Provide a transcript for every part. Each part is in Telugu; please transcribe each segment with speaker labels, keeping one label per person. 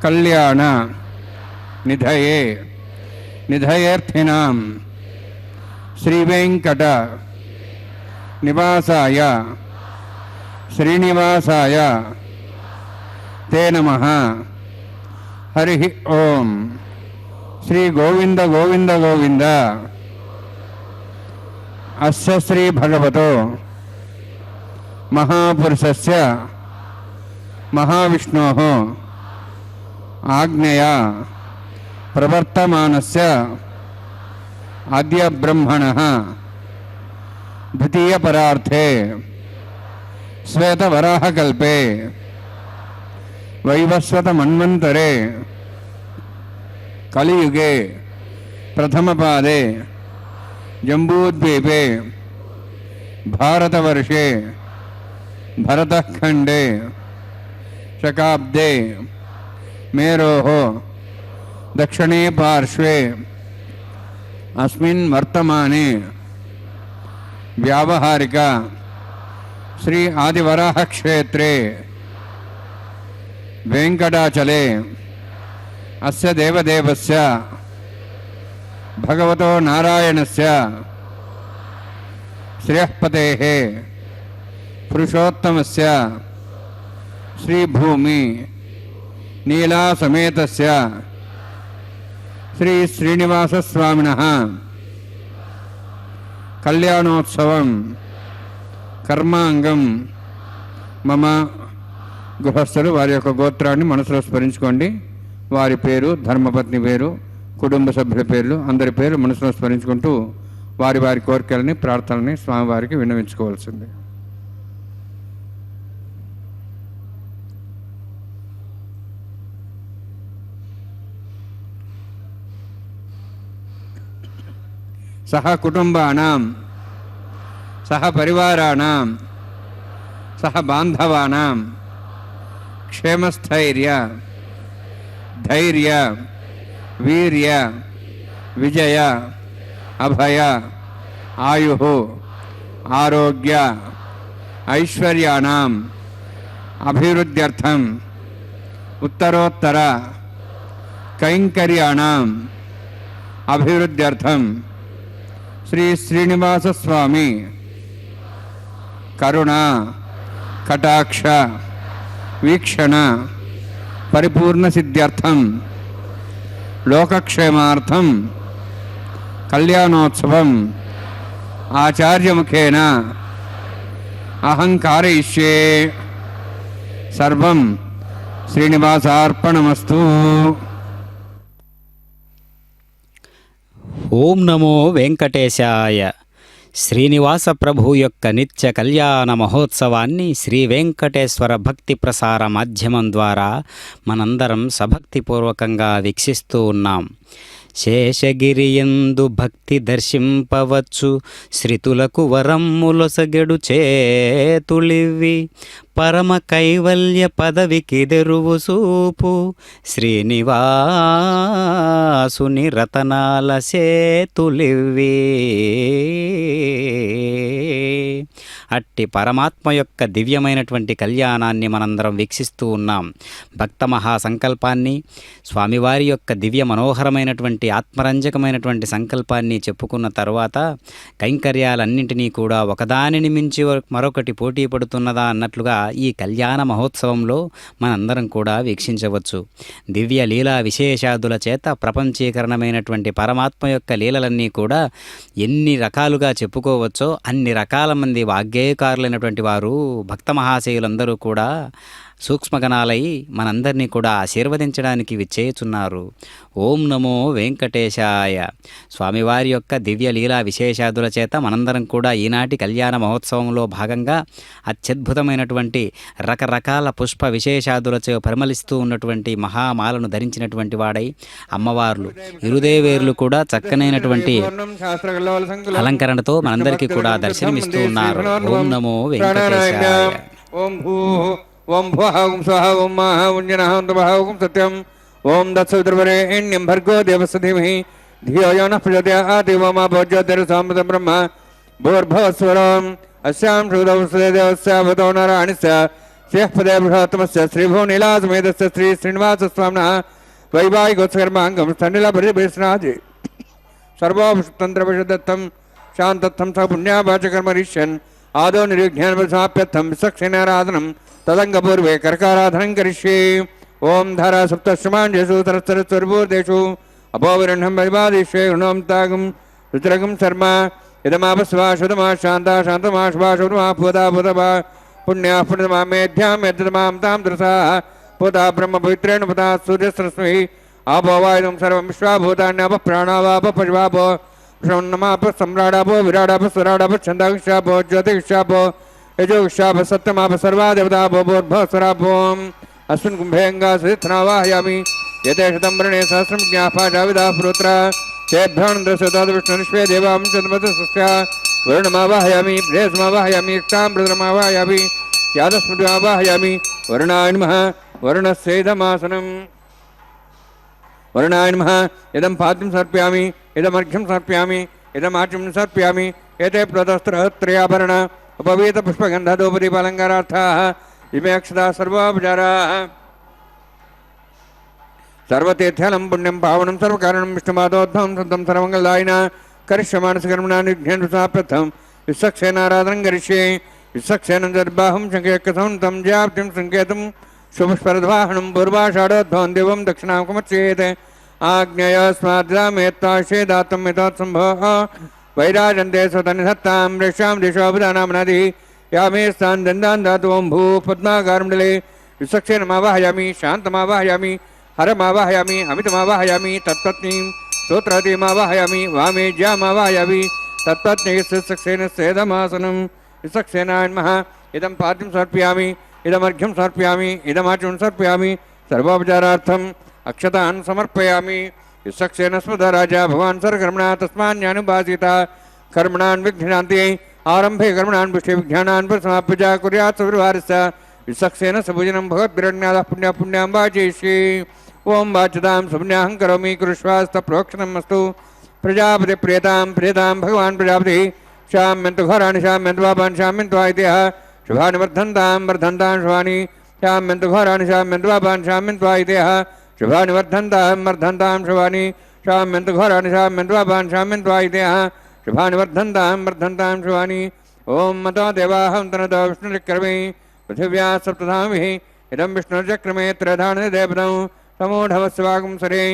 Speaker 1: कल्याण निधये निधयेऽर्थिनां श्रीवेंकट निवासाय श्रीनिवासाय ते नमः। हरिः ओम। श्री गोविंद गोविंद गोविंद। अस्य श्री भगवतो महापुरुषस्य महाविष्णोः आज्ञया प्रवर्तमानस्य आद्य ब्रह्मणः द्वितीय परार्थे श्वेतवराहकल्पे वैवस्वत मन्वन्तरे कलियुगे प्रथमपादे जम्बूद्वीपे भारतवर्षे भरतखण्डे शकाब्दे मेरोः दक्षिणे पार्श्वे अस्मिन् वर्तमाने व्यावहारिक श्री आदिवराह क्षेत्रे वेंकटाचले अस्य देवदेवस्य भगवतो नारायणस्य श्रेयःपतेः पुरुषोत्तमस्य श्रीभूमि नीला समेतस्य श्री श्रीनिवासस्वामिनः కళ్యాణోత్సవం కర్మాంగం మమ. గృహస్థులు వారి యొక్క గోత్రాన్ని మనసులో స్మరించుకోండి. వారి పేరు, ధర్మపత్ని పేరు, కుటుంబ సభ్యుల పేర్లు, అందరి పేర్లు మనసులో స్మరించుకుంటూ వారి వారి కోరికలని, ప్రార్థనని స్వామివారికి విన్నవించుకోవాల్సింది. సహ కుటుంబానాం, సహ పరివారాణం, సహ బాంధవానాం క్షేమస్థైర్య ధైర్య వీర్య విజయ అభయ ఆయు ఆరోగ్య ఐశ్వర్యాణం అభివృద్ధ్యర్థం ఉత్తరోత్తర కైంకర్యాణం అభివృద్ధ్యర్థం శ్రీ శ్రీనివాస స్వామి కరుణ కటాక్ష వీక్షణ పరిపూర్ణ సిద్ధ్యర్థం లోకక్షేమార్థం కళ్యాణోత్సవం ఆచార్యముఖేన అహం కారయిష్యే. సర్వం శ్రీనివాసార్పణమస్తు.
Speaker 2: ఓం నమో వెంకటేశాయ. శ్రీనివాస ప్రభు యొక్క నిత్య కళ్యాణ మహోత్సవాన్ని శ్రీ వెంకటేశ్వర భక్తి ప్రసార మాధ్యమం ద్వారా మనందరం సభక్తిపూర్వకంగా వీక్షిస్తూ ఉన్నాం. శేషగిరియందు భక్తి దర్శింపవచ్చు, శ్రుతులకు వరమ్ములొసగెడు చేతులివి, పరమ కైవల్య పదవికి దెరువు సూపు, శ్రీనివాసుని రతనాల సేతులివి. అట్టి పరమాత్మ యొక్క దివ్యమైనటువంటి కళ్యాణాన్ని మనందరం వీక్షిస్తూ ఉన్నాం. భక్త మహాసంకల్పాన్ని, స్వామివారి యొక్క దివ్య మనోహరమైనటువంటి ఆత్మరంజకమైనటువంటి సంకల్పాన్ని చెప్పుకున్న తరువాత కైంకర్యాలన్నింటినీ కూడా ఒకదానిని మించి మరొకటి పోటీ పడుతున్నదా అన్నట్లుగా ఈ కళ్యాణ మహోత్సవంలో మనందరం కూడా వీక్షించవచ్చు. దివ్య లీలా విశేషాదుల చేత ప్రపంచీకరణమైనటువంటి పరమాత్మ యొక్క లీలలన్నీ కూడా ఎన్ని రకాలుగా చెప్పుకోవచ్చో అన్ని రకాల మంది వాగ్గేయకారులైనటువంటి వారు భక్త మహాశయులందరూ కూడా సూక్ష్మగణాలై మనందరినీ కూడా ఆశీర్వదించడానికి విచ్చేయుచున్నారు. ఓం నమో వెంకటేశాయ. స్వామివారి యొక్క దివ్య లీలా విశేషాదుల చేత మనందరం కూడా ఈనాటి కళ్యాణ మహోత్సవంలో భాగంగా అత్యద్భుతమైనటువంటి రకరకాల పుష్ప విశేషాదులచే పరిమళిస్తూ ఉన్నటువంటి మహామాలను ధరించినటువంటి వాడై అమ్మవార్లు ఇరుదేవేర్లు కూడా చక్కనైనటువంటి అలంకరణతో మనందరికీ కూడా దర్శనమిస్తూ ఉన్నారు. ఓం నమో వెంకటేశాయ.
Speaker 1: ఓం భువః ఓం స్వః ఓం మహః ఓం జనః ఓం తపః ఓం సత్యం ఓం దత్సవితుర్వరేణ్యం భర్గో దేవस्य धीमहि धियो यो नः प्रचोदयात् ओम भोज्योतिर्सामृतं ब्रह्म भूर्भुवस्वरम् अस्यां श्रुतवस्देवस्यावतो नारायणस्य शेषपदे बृहत्तमस्य श्रीभुवनीलासमेतस्य श्री श्रीनिवासस्वामिनः वैवाहिकोत्सकर्माङ्गं स्थनिलपरिवेशनादि सर्वोपतन्त्रविशदत्तं शान्तत्थं स पुण्यावाचकर्मरिष्यन् आदौ निर्विघ्नान्वसाप्यर्थं विचक्षणाराधनं तदङ्गपूर्वे कर्काराधनं करिष्ये. ओं धारा सप्तश्रमाञ्जेषु सरस्वरस्वरपूर्देषु अपोविरण्हं परिवादिष्ये ऋणों तागं रुद्रगं शर्मा इदमापस्वा शुद्धमा शान्ता शान्तमा शुभा शुभमा पूता पूतभा पुण्याः पुण्यमा मेध्यां यद्दमां तां दृशाः पूता ब्रह्मपवित्रेण पुता सूर्यस्रश्मिः आपो वायुं सर्वं विश्वाभूतान्यापः प्राणावापः पशुवापो श्रवणमापः सम्राडापो विराडापः स्वराडापः छन्दाक्षापो ज्योतिक्षापो यजोक्षापः सत्यमापः सर्वा देवतापो भूर्भुवस्वरापोम् अस्मिन् कुम्भेऽङ्गा सहितनावाहयामि यते शतं वृणे सहस्रं ज्ञापाजाविदाः पुरोत्र तेभ्योऽनन्दस्वतादविष्णुनिष्वे देवां चन्द्रमतस्य वरुणमावाहयामि प्रेयसमावाहयामि इष्टां प्रदरमावाहयामि यादस्मृतिमावाहयामि वरुणाय नमः वरुणस्यैदमासनम् वरुणाय नमः इदं पात्रं समर्पयामि इदमर्घ्यं समर्पयामि इदमाच्यं समर्पयामि एते प्रदस्त्रत्रयाभरण उपवीतपुष्पगन्धधूपदीपालङ्कारार्थाः इमे अक्षताः सर्वोपचाराः सर्वतीर्थलं पुण्यं पावनं सर्वकारणं विष्णुपादोद्भवं सन्तं सर्वमङ्गलदायिना करिष्यमानसकर्मणा निर्घ्नेन्दुसाप्यर्थं विश्वक्षेनाराधनं करिष्ये. विश्वक्षेनं दर्बाहुं शङ्केकसंतं ज्याप्तिं सङ्केतं शुभस्परद्वाहनं पूर्वाषाढोद्भवं दिवं दक्षिणामुखमच्येत् आज्ञयास्माद्रामेत्ताशे दातं यथात्सम्भवः वैराजन्ते स्वतनिधत्तां वृक्षां दिशोपदानामनादि यामे स्थान दन्दान् धातु ओं भू पद्माकारमण्डले विचक्षणमावाहयामि शान्तमावाहयामि हरमावाहयामि अमितमावाहयामि तत्पत्नीं स्तोत्रादिमावाहयामि वामे ज्यामावाहयामि तत्पत्नी सुसक्षेण सेदमासनं विचक्षेणाय नमः इदं पाद्यं समर्पयामि इदमर्घ्यं समर्पयामि इदमाचुं समर्पयामि सर्वोपचारार्थम् अक्षतान् समर्पयामि विचक्षेण स्मृतराजा भगवान् सर्वकर्मणा तस्मान्यानुभासिता कर्मणान् विघ्नान्ति आरम्भे कर्मणान् पुष्टे विज्ञानान् समाप्य कुर्यात् सुव्यवहारस्य विचक्षेण सबुजनं भगवद्भिरण्यादः पुण्यां वाचयिष्ये ओं वाचतां सुपुण्याहं करोमि कुरुष्वास्तप्रोक्षणम् अस्तु प्रजापति प्रियतां भगवान् प्रजापति शाम्यन्तु घोराणि शाम्यन्तु पापान् शाम्यन्तु आयतेः शुभानि वर्धन्तां शुभानि शाम्यन्तु घोराणि शाम्यन्तु पापान् शाम्यन्तु आयतेः शुभानि वर्धन्तां शुभानि शाम्यन्तु घोराणि शाम्यन्तु पापान् शाम्यन्तु आयतेः शुभानि वर्धन्तां शुभानि ओं मतो देवाहं तनतो विष्णुचक्रमे पृथिव्या सप्तधामिः इदं विष्णुचक्रमे त्रयधानदेवतं समूढवस्वागं सरे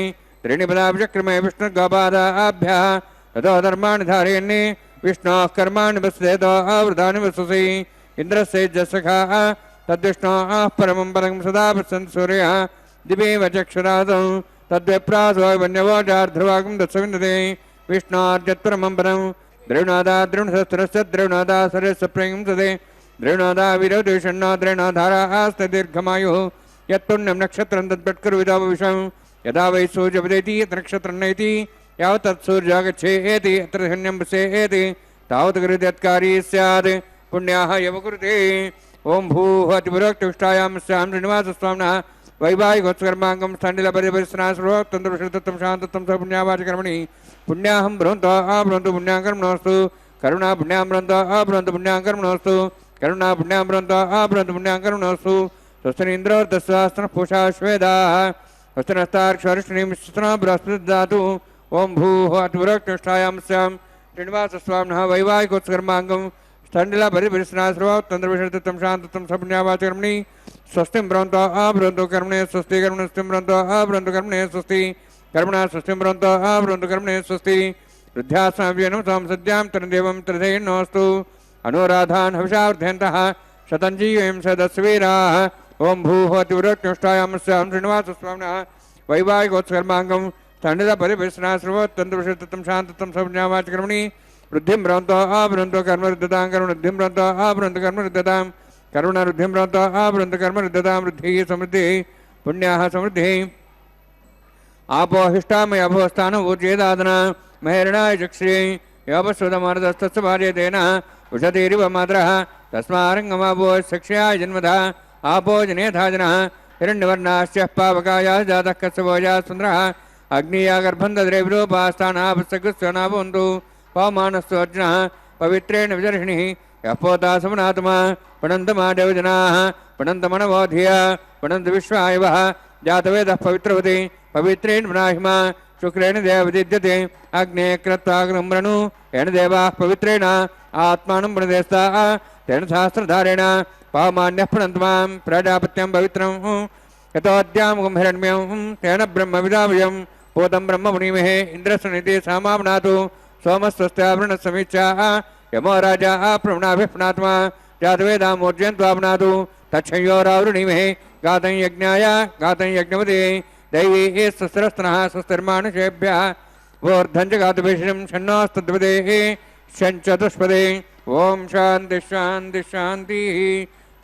Speaker 1: त्रीणि पदाभिचक्रमे विष्णुर्गोपादाभ्यः ततो धर्माणि धारयन्ने विष्णोः कर्माणि वसेतो आवृतानि वससि इन्द्रस्य जसखाः तद्विष्णोः परमं पदं सदा पश्यन् सूर्यः दिवेव चक्षुरादौ तद्विप्रासो वन्यवोचार्ध्रुवागं दत्सविन्दते विष्णोर्यत्परमं पदं द्रविणोदा द्रविणसहस्रस्य द्रविणोदा सरस्य प्रेम सदे द्रविणोदा विरोधिषण्णो द्रविणोधारास्ते दीर्घमायुः यत्पुण्यं नक्षत्रं तद्भट्कुर्विदावविषं यदा वै सूर्यपदेति यत् नक्षत्रं नयति यावत् तत्सूर्यः गच्छेति यत्र शून्यं पश्येति तावत् कृत्यत्कारी स्यात् पुण्याः यव कुरुते ओं भूः अतिपुरोक्तुष्टायां स्यां श्रीनिवासस्वामिनः वैवाहिकोत्सकर्माङ्गं स्थाण्डिलपरिपरिस्नास्रोक्तं शान्तत्वं स पुण्यावाचकर्मणि पुण्याहं ब्रुवन्तो ब्रुवन्तु पुण्यां कर्मणोऽस्तु करुणा पुण्यां ब्रुवन्तो ब्रुवन्तु पुण्यां कर्मणोऽस्तु करुणा पुण्यां ब्रुवन्तो ब्रुवन्तु पुण्यां कर्मणोऽस्तु स्वस्तिनीन्द्रोर्दस्वास्त्रः पूषा श्वेदाः स्वस्तिनस्तार्क्ष्वरिष्णीं स्वस्तिनो बृहस्पतिर्ददातु ओं भूः अतिपुरोक्तुष्टायां स्यां श्रीनिवासस्वामिनः वैवाहिकोत्सकर्माङ्गं स्थाण्डिलपरिपरिस्नास्रोक्तं शान्तत्वं स पुण्यावाचकर्मणि स्वस्तिं ब्रुवन्तो ब्रुवन्तु कर्मणे स्वस्ति कर्मणस्तिं ब्रुवन्तो ब्रुवन्तु कर्मणे स्वस्ति कर्मणा स्वस्तिं ब्रुवन्तो ब्रुवन्तु कर्मणे स्वस्ति वृद्ध्यास्माभिर्नं संसद्यां तन्देवं त्रिधेयन्नोऽस्तु अनुराधान् हविषावर्धयन्तः शतञ्जीवीं सदस्वीराः ओं भूः अतिपुरोक्तुष्टायां स्यां श्रीनिवासस्वामिनः वैवाहिकोत्सकर्माङ्गं स्थाण्डिलपरिपरिस्नास्रोक्तं शान्तत्वं स पुण्यावाचकर्मणि वृद्धिं ब्रुवन्तो ब्रुवन्तु कर्मरुद्धतां करुणवृद्धिं ब्रुवन्तो ब्रुवन्तु कर्मरुद्धतां करुणवृद्धिं ब्रुवन्तो ब्रुवन्तु कर्मरुद्धतां वृद्धिः समृद्धिः पुण्याः समृद्धिः आपोहिष्टामय अभोस्थानं ऊर्जेदादना महेरणाय चक्षुषे योपस्वतमारदस्तस्य भार्यतेन उषतीरिव मातरः तस्मारङ्गमापो सक्ष्याय जन्मधा आपो जनेथा जनः हिरण्यवर्णाश्च पावकायाः जातः कस्यभोजाः सुन्दरः अग्निया गर्भं दद्रे विरूपास्थानापस्सकृत्स्वनाभवन्तु पवमानस्तु अर्जुनः पवित्रेण विदर्शिनिः यः पोता समनात्मा पणन्तमा देवजनाः पणन्तमनवो धिया पणन्त विश्वायवः जातवेदः पवित्रवति पवित्रेण ब्राह्मा शुक्रेण देवविद्यते अग्ने क्रत्वाग्रम्रणु येन देवाः पवित्रेण आत्मानं प्रणदेस्ताः तेन सहस्रधारेण पावमान्यः पणन्तमां प्रजापत्यं पवित्रं यतोऽद्यामुखं हिरण्यं तेन ब्रह्मविदामयं पूतं ब्रह्ममुनिमहे इन्द्रस्वनिति सामाम्नातु सोमस्वस्त्यावृणसमीक्षाः यमो राजा प्रवणाभिप्नात्मा जातवेदामूर्जयन्त्वाप्नातु तच्छयोरावृणीमहे गातं यज्ञाय गातं यज्ञवते दैवी स्वस्तिरस्तनः स्वस्तिर्मानुषेभ्यः वोर्धञ्च गातुभिषं षण्णोस्तद्वदेः षञ्चतुष्पदे ओं शान्ति शान्ति शान्तिः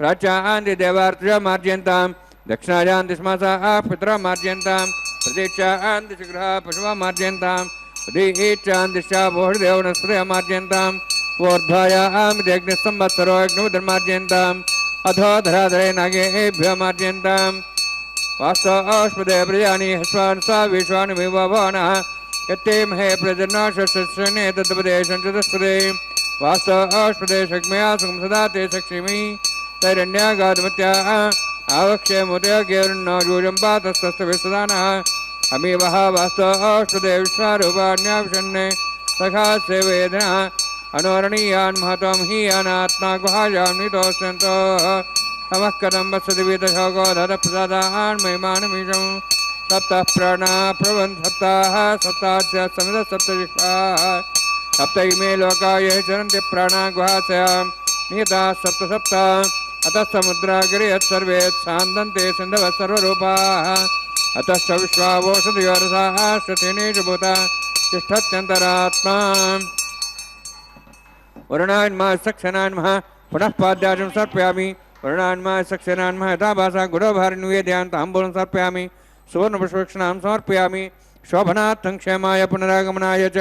Speaker 1: प्राच्यान्ति देवार्चया मार्जयन्तां दक्षिणायान्ति स्मासाः पितरा मार्जयन्तां प्रतीक्षान्ति शीघ्रः पशुवा मार्जयन्तां प्रतीक्षान्तिश्चा बोहदेवनस्पतया मार्जयन्तां ऊर्ध्वायामित्यग्निस्संवत्सरो यज्ञमुदर्मार्जयन्ताम् अधो धराधरे नागेभ्यो मार्जयन्ताम् वास्तवस्पदे प्रजानि हस्वान् सा विश्वानुमेव भवनः यत्ते महे प्रजन्नाशस्यने तद्पदे सञ्चतुष्पदे वास्तवस्पदे शग्मया सुखं सदा ते सक्षिमि तैरण्यागाधमत्याः आवक्ष्य मुदयगेर्नो यूजं पातस्तस्तविस्तदानः अमीवः वास्तवस्पदे विश्वारूपाण्याविषन्ने सखा सेवेदनः अनोरणीयान् महत्वं हि अनात्मा गुहायां नितोऽस्यन्तः नमः कथं वसति विदशोको धरप्रसादान् महिमानमीशं सप्तः प्राणा प्रवन् सप्ताः सप्ताच्च समितः सप्तजिह्वाः सप्त इमे लोका ये चरन्ति प्राणा गुहाशयां नियता सप्त सप्त अतः समुद्राग्रे सर्वे सान्दन्ते सिन्धवः सर्वरूपाः अतश्च विश्वावोषधयोरसाः श्रुतिनीषु भूता तिष्ठत्यन्तरात्मा वरुणान्मा सक्षनान्मः पुनः पाद्याजं समर्पयामि वरुणान्मा सक्षनान्मः यथा भाषा गुरोभारिनिवेदयान् ताम्बूलं समर्पयामि सुवर्णपुष्पक्षणां समर्पयामि शोभनार्थं क्षेमाय पुनरागमनाय च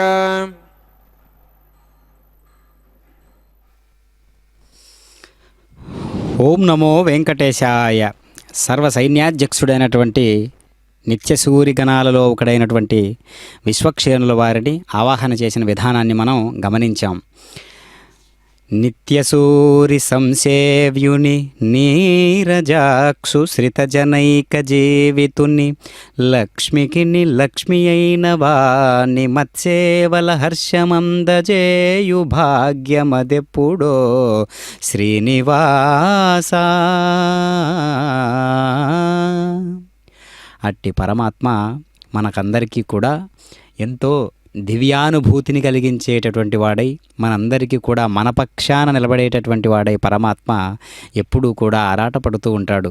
Speaker 2: ఓం నమో వెంకటేశాయ. సర్వసైన్యాధ్యక్షుడైనటువంటి నిత్యసూరి గణాలలో ఒకడైనటువంటి విశ్వక్షేణుల వారిని ఆవాహన చేసిన విధానాన్ని మనం గమనించాం. నిత్యసూరి సంసేవ్యుని నీరజాక్షు శ్రితజనైక జీవితుని లక్ష్మికి లక్ష్మి అయిన వాని మత్సేవల హర్షమందజేయు భాగ్యమదెప్పుడో శ్రీనివాస. అట్టి పరమాత్మ మనకందరికీ కూడా ఎంతో దివ్యానుభూతిని కలిగించేటటువంటి వాడై మనందరికీ కూడా మన పక్షాన నిలబడేటటువంటి వాడై పరమాత్మ ఎప్పుడూ కూడా ఆరాటపడుతూ ఉంటాడు.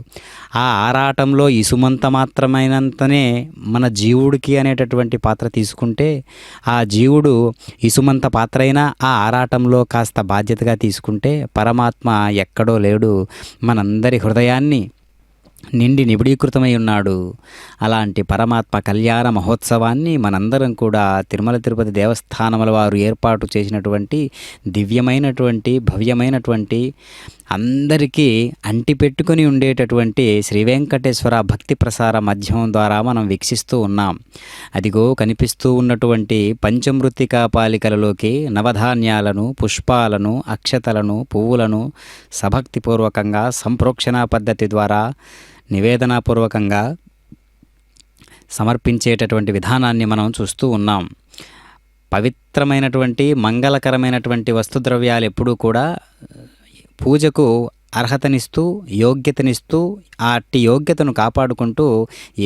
Speaker 2: ఆ ఆరాటంలో ఇసుమంత మాత్రమైనంతనే మన జీవుడికి అనేటటువంటి పాత్ర తీసుకుంటే ఆ జీవుడు ఇసుమంత పాత్ర అయినా ఆ ఆరాటంలో కాస్త బాధ్యతగా తీసుకుంటే పరమాత్మ ఎక్కడో లేడు, మనందరి హృదయాన్ని నిండి నిబిడీకృతమై ఉన్నాడు. అలాంటి పరమాత్మ కళ్యాణ మహోత్సవాన్ని మనందరం కూడా తిరుమల తిరుపతి దేవస్థానముల వారు ఏర్పాటు చేసినటువంటి దివ్యమైనటువంటి భవ్యమైనటువంటి అందరికీ అంటిపెట్టుకొని ఉండేటటువంటి శ్రీ వెంకటేశ్వర భక్తి ప్రసార మాధ్యమం ద్వారా మనం వీక్షిస్తూ ఉన్నాం. అదిగో కనిపిస్తూ ఉన్నటువంటి పంచమృత్తికా పాలికలలోకి నవధాన్యాలను, పుష్పాలను, అక్షతలను, పువ్వులను సభక్తిపూర్వకంగా సంప్రోక్షణ పద్ధతి ద్వారా నివేదనాపూర్వకంగా సమర్పించేటటువంటి విధానాన్ని మనం చూస్తూ ఉన్నాం. పవిత్రమైనటువంటి మంగళకరమైనటువంటి వస్తుద్రవ్యాలు ఎప్పుడూ కూడా పూజకు అర్హతనిస్తూ యోగ్యతనిస్తూ అట్టి యోగ్యతను కాపాడుకుంటూ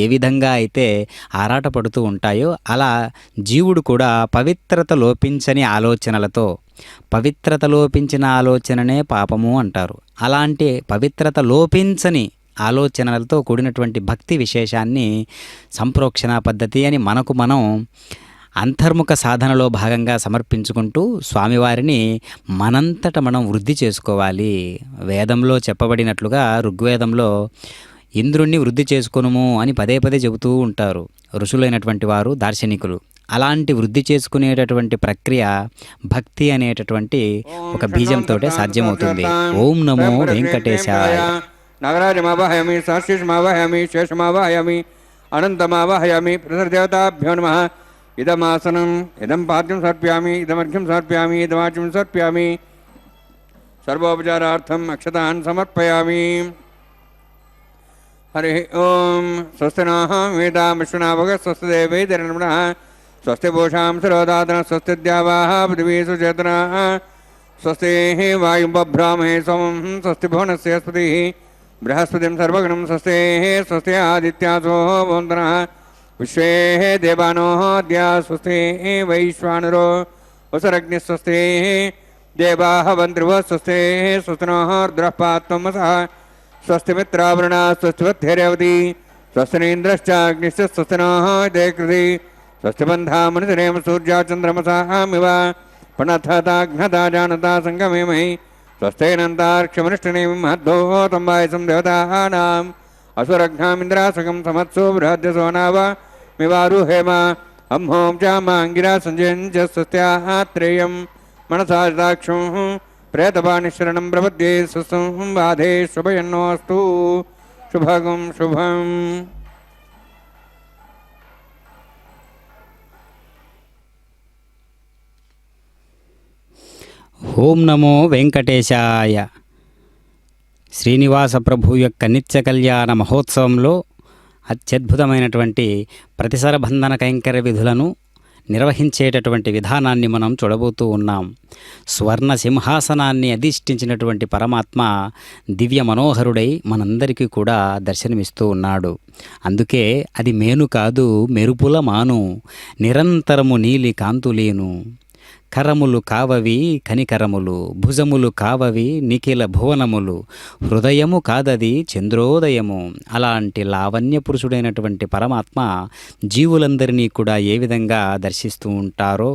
Speaker 2: ఏ విధంగా అయితే ఆరాటపడుతూ ఉంటాయో అలా జీవుడు కూడా పవిత్రత లోపించని ఆలోచనలతో, పవిత్రత లోపించిన ఆలోచననే పాపము అంటారు. అలాంటి పవిత్రత లోపించని ఆలోచనలతో కూడినటువంటి భక్తి విశేషాన్ని సంప్రోక్షణ పద్ధతి అని మనకు మనం అంతర్ముఖ సాధనలో భాగంగా సమర్పించుకుంటూ స్వామివారిని మనంతట మనం వృద్ధి చేసుకోవాలి. వేదంలో చెప్పబడినట్లుగా ఋగ్వేదంలో ఇంద్రుణ్ణి వృద్ధి చేసుకొనుము అని పదే పదే చెబుతూ ఉంటారు ఋషులైనటువంటి వారు, దార్శనికులు. అలాంటి వృద్ధి చేసుకునేటటువంటి ప్రక్రియ భక్తి అనేటటువంటి ఒక బీజంతో సాధ్యమవుతుంది. ఓం నమో వెంకటేశాయ.
Speaker 1: నాగరాజమావాహయామి, సాశీషమావాహయామి, శేషమావాహయామి, అనంతమావాహయామి. ప్రసరదేవతాభ్యో నమః. ఇదమాసనం ఇదం పాద్యం సమర్ప్యామి, ఇదమర్ఘ్యం సమర్ప్యామి, ఇదమాచ్యం సమర్ప్యామి. సర్వోపచారార్థం అక్షతాన్ సమర్పయామి. హరి ఓం. స్వస్తి నః వేదాం విష్ణునాభగ స్వస్తి దేవైర్నమః స్వస్తి భూషాం సరోదాతన స్వస్తి ద్యావాః పృథివీ సుచేతనః స్వస్తి వాయుం బభ్రామహే సోమం స్వస్తి భువనస్య స్పతిః బృహస్పతిం సర్వగణం స్వస్తి స్వస్తి ఆదిత్యాసో వందనః విశ్వే దేవానో అద్యా స్వస్తి వైశ్వానరో వసరగ్నిస్వస్తి దేవాః వంద్రువః స్వస్తి స్వస్తినోర్ద్రః పాత్వమసః స్వస్తి మిత్రావరుణ స్వస్తి వద్ధిరేవతి స్వస్తినేంద్రశ్చాగ్నిశ్చ స్వస్తినోః దేకృతి స్వస్తి బంధామనుసరేమ సూర్యాచంద్రమసామివ పునఃతాఘ్నతా జానతా సంగమేమహి స్వస్తైనంతార్క్షమనుష్ఠనేమి మహద్దోతం వాయసం దేవతానాం అసురఘ్నామింద్రాసకం సమత్సో బృహద్యసో నావ మివారుహేమ అంహోం చామాంగిరా సంజయంచ స్వస్త్యాత్రేయం మనసాక్షం ప్రేతపానిశరణం ప్రపద్యే సుసం బాధే శుభయన్నోస్తు శుభగం శుభం.
Speaker 2: ఓం నమో వెంకటేశాయ. శ్రీనివాస ప్రభు యొక్క నిత్య కళ్యాణ మహోత్సవంలో అత్యద్భుతమైనటువంటి ప్రతిసర బంధన కైంకర్య విధులను నిర్వహించేటటువంటి విధానాన్ని మనం చూడబోతూ ఉన్నాం. స్వర్ణ సింహాసనాన్ని అధిష్ఠించినటువంటి పరమాత్మ దివ్య మనోహరుడై మనందరికీ కూడా దర్శనమిస్తూ ఉన్నాడు. అందుకే అది మేను కాదు మెరుపుల మాను, నిరంతరము నీలి కాంతులేను, కరములు కావవి కనికరములు, భుజములు కావవి నిఖిల భువనములు, హృదయము కాదది చంద్రోదయము. అలాంటి లావణ్య పురుషుడైనటువంటి పరమాత్మ జీవులందరినీ కూడా ఏ విధంగా దర్శిస్తూ ఉంటారో,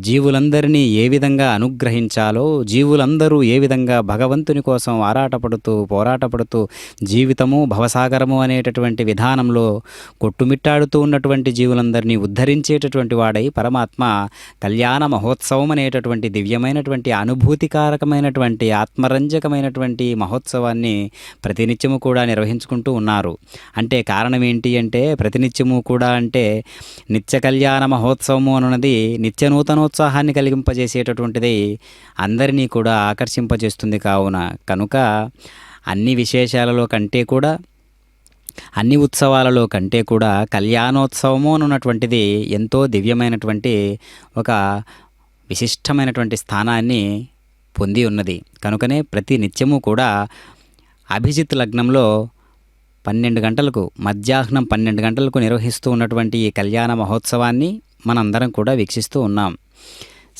Speaker 2: జీవులందరినీ ఏ విధంగా అనుగ్రహించాలో, జీవులందరూ ఏ విధంగా భగవంతుని కోసం ఆరాటపడుతూ పోరాటపడుతూ జీవితము భవసాగరము అనేటటువంటి విధానంలో కొట్టుమిట్టాడుతూ ఉన్నటువంటి జీవులందరినీ ఉద్ధరించేటటువంటి వాడై పరమాత్మ కళ్యాణ మహోత్సవం అనేటటువంటి దివ్యమైనటువంటి అనుభూతికారకమైనటువంటి ఆత్మరంజకమైనటువంటి మహోత్సవాన్ని ప్రతినిత్యము కూడా నిర్వహించుకుంటూ ఉన్నారు. అంటే కారణం ఏంటి అంటే, ప్రతినిత్యము కూడా అంటే నిత్య కళ్యాణ మహోత్సవము అన్నది నిత్య నూతనోత్సాహాన్ని కలిగింపజేసేటటువంటిది, అందరినీ కూడా ఆకర్షింపజేస్తుంది. కావున కనుక అన్ని విశేషాలలో కంటే కూడా, అన్ని ఉత్సవాలలో కంటే కూడా కళ్యాణోత్సవము అన్నటువంటిది ఎంతో దివ్యమైనటువంటి ఒక విశిష్టమైనటువంటి స్థానాన్ని పొంది ఉన్నది. కనుకనే ప్రతి నిత్యము కూడా అభిజిత్ లగ్నంలో 12 గంటలకు, మధ్యాహ్నం 12 గంటలకు నిర్వహిస్తూ ఉన్నటువంటి ఈ కళ్యాణ మహోత్సవాన్ని మనందరం కూడా వీక్షిస్తూ ఉన్నాం.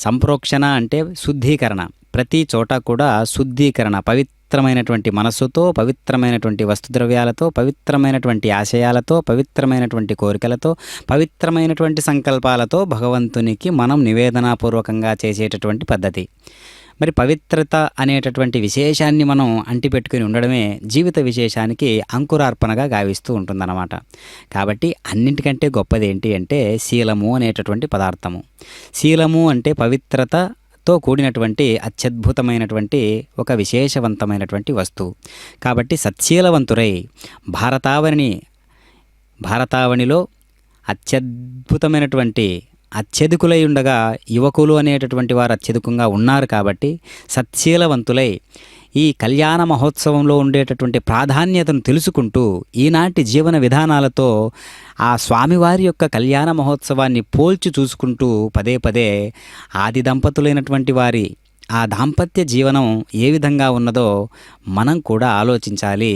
Speaker 2: సంప్రోక్షణ అంటే శుద్ధీకరణ, ప్రతి చోట కూడా శుద్ధీకరణ, పవిత్రమైనటువంటి మనస్సుతో, పవిత్రమైనటువంటి వస్తుద్రవ్యాలతో, పవిత్రమైనటువంటి ఆశయాలతో, పవిత్రమైనటువంటి కోరికలతో, పవిత్రమైనటువంటి సంకల్పాలతో భగవంతునికి మనం నివేదనాపూర్వకంగా చేసేటటువంటి పద్ధతి. మరి పవిత్రత అనేటటువంటి విశేషాన్ని మనం అంటిపెట్టుకుని ఉండడమే జీవిత విశేషానికి అంకురార్పణగా గావిస్తూ ఉంటుందన్నమాట. కాబట్టి అన్నింటికంటే గొప్పది ఏంటి అంటే శీలము అనేటటువంటి పదార్థము. శీలము అంటే పవిత్రతతో కూడినటువంటి అత్యద్భుతమైనటువంటి ఒక విశేషవంతమైనటువంటి వస్తువు. కాబట్టి సత్శీలవంతురై భారతావనిలో అత్యద్భుతమైనటువంటి అత్యధికులై ఉండగా యువకులు అనేటటువంటి వారు అత్యధికంగా ఉన్నారు. కాబట్టి సత్శీలవంతులై ఈ కళ్యాణ మహోత్సవంలో ఉండేటటువంటి ప్రాధాన్యతను తెలుసుకుంటూ ఈనాటి జీవన విధానాలతో ఆ స్వామివారి యొక్క కళ్యాణ మహోత్సవాన్ని పోల్చి చూసుకుంటూ పదే పదే ఆది దంపతులైనటువంటి వారి ఆ దాంపత్య జీవనం ఏ విధంగా ఉన్నదో మనం కూడా ఆలోచించాలి.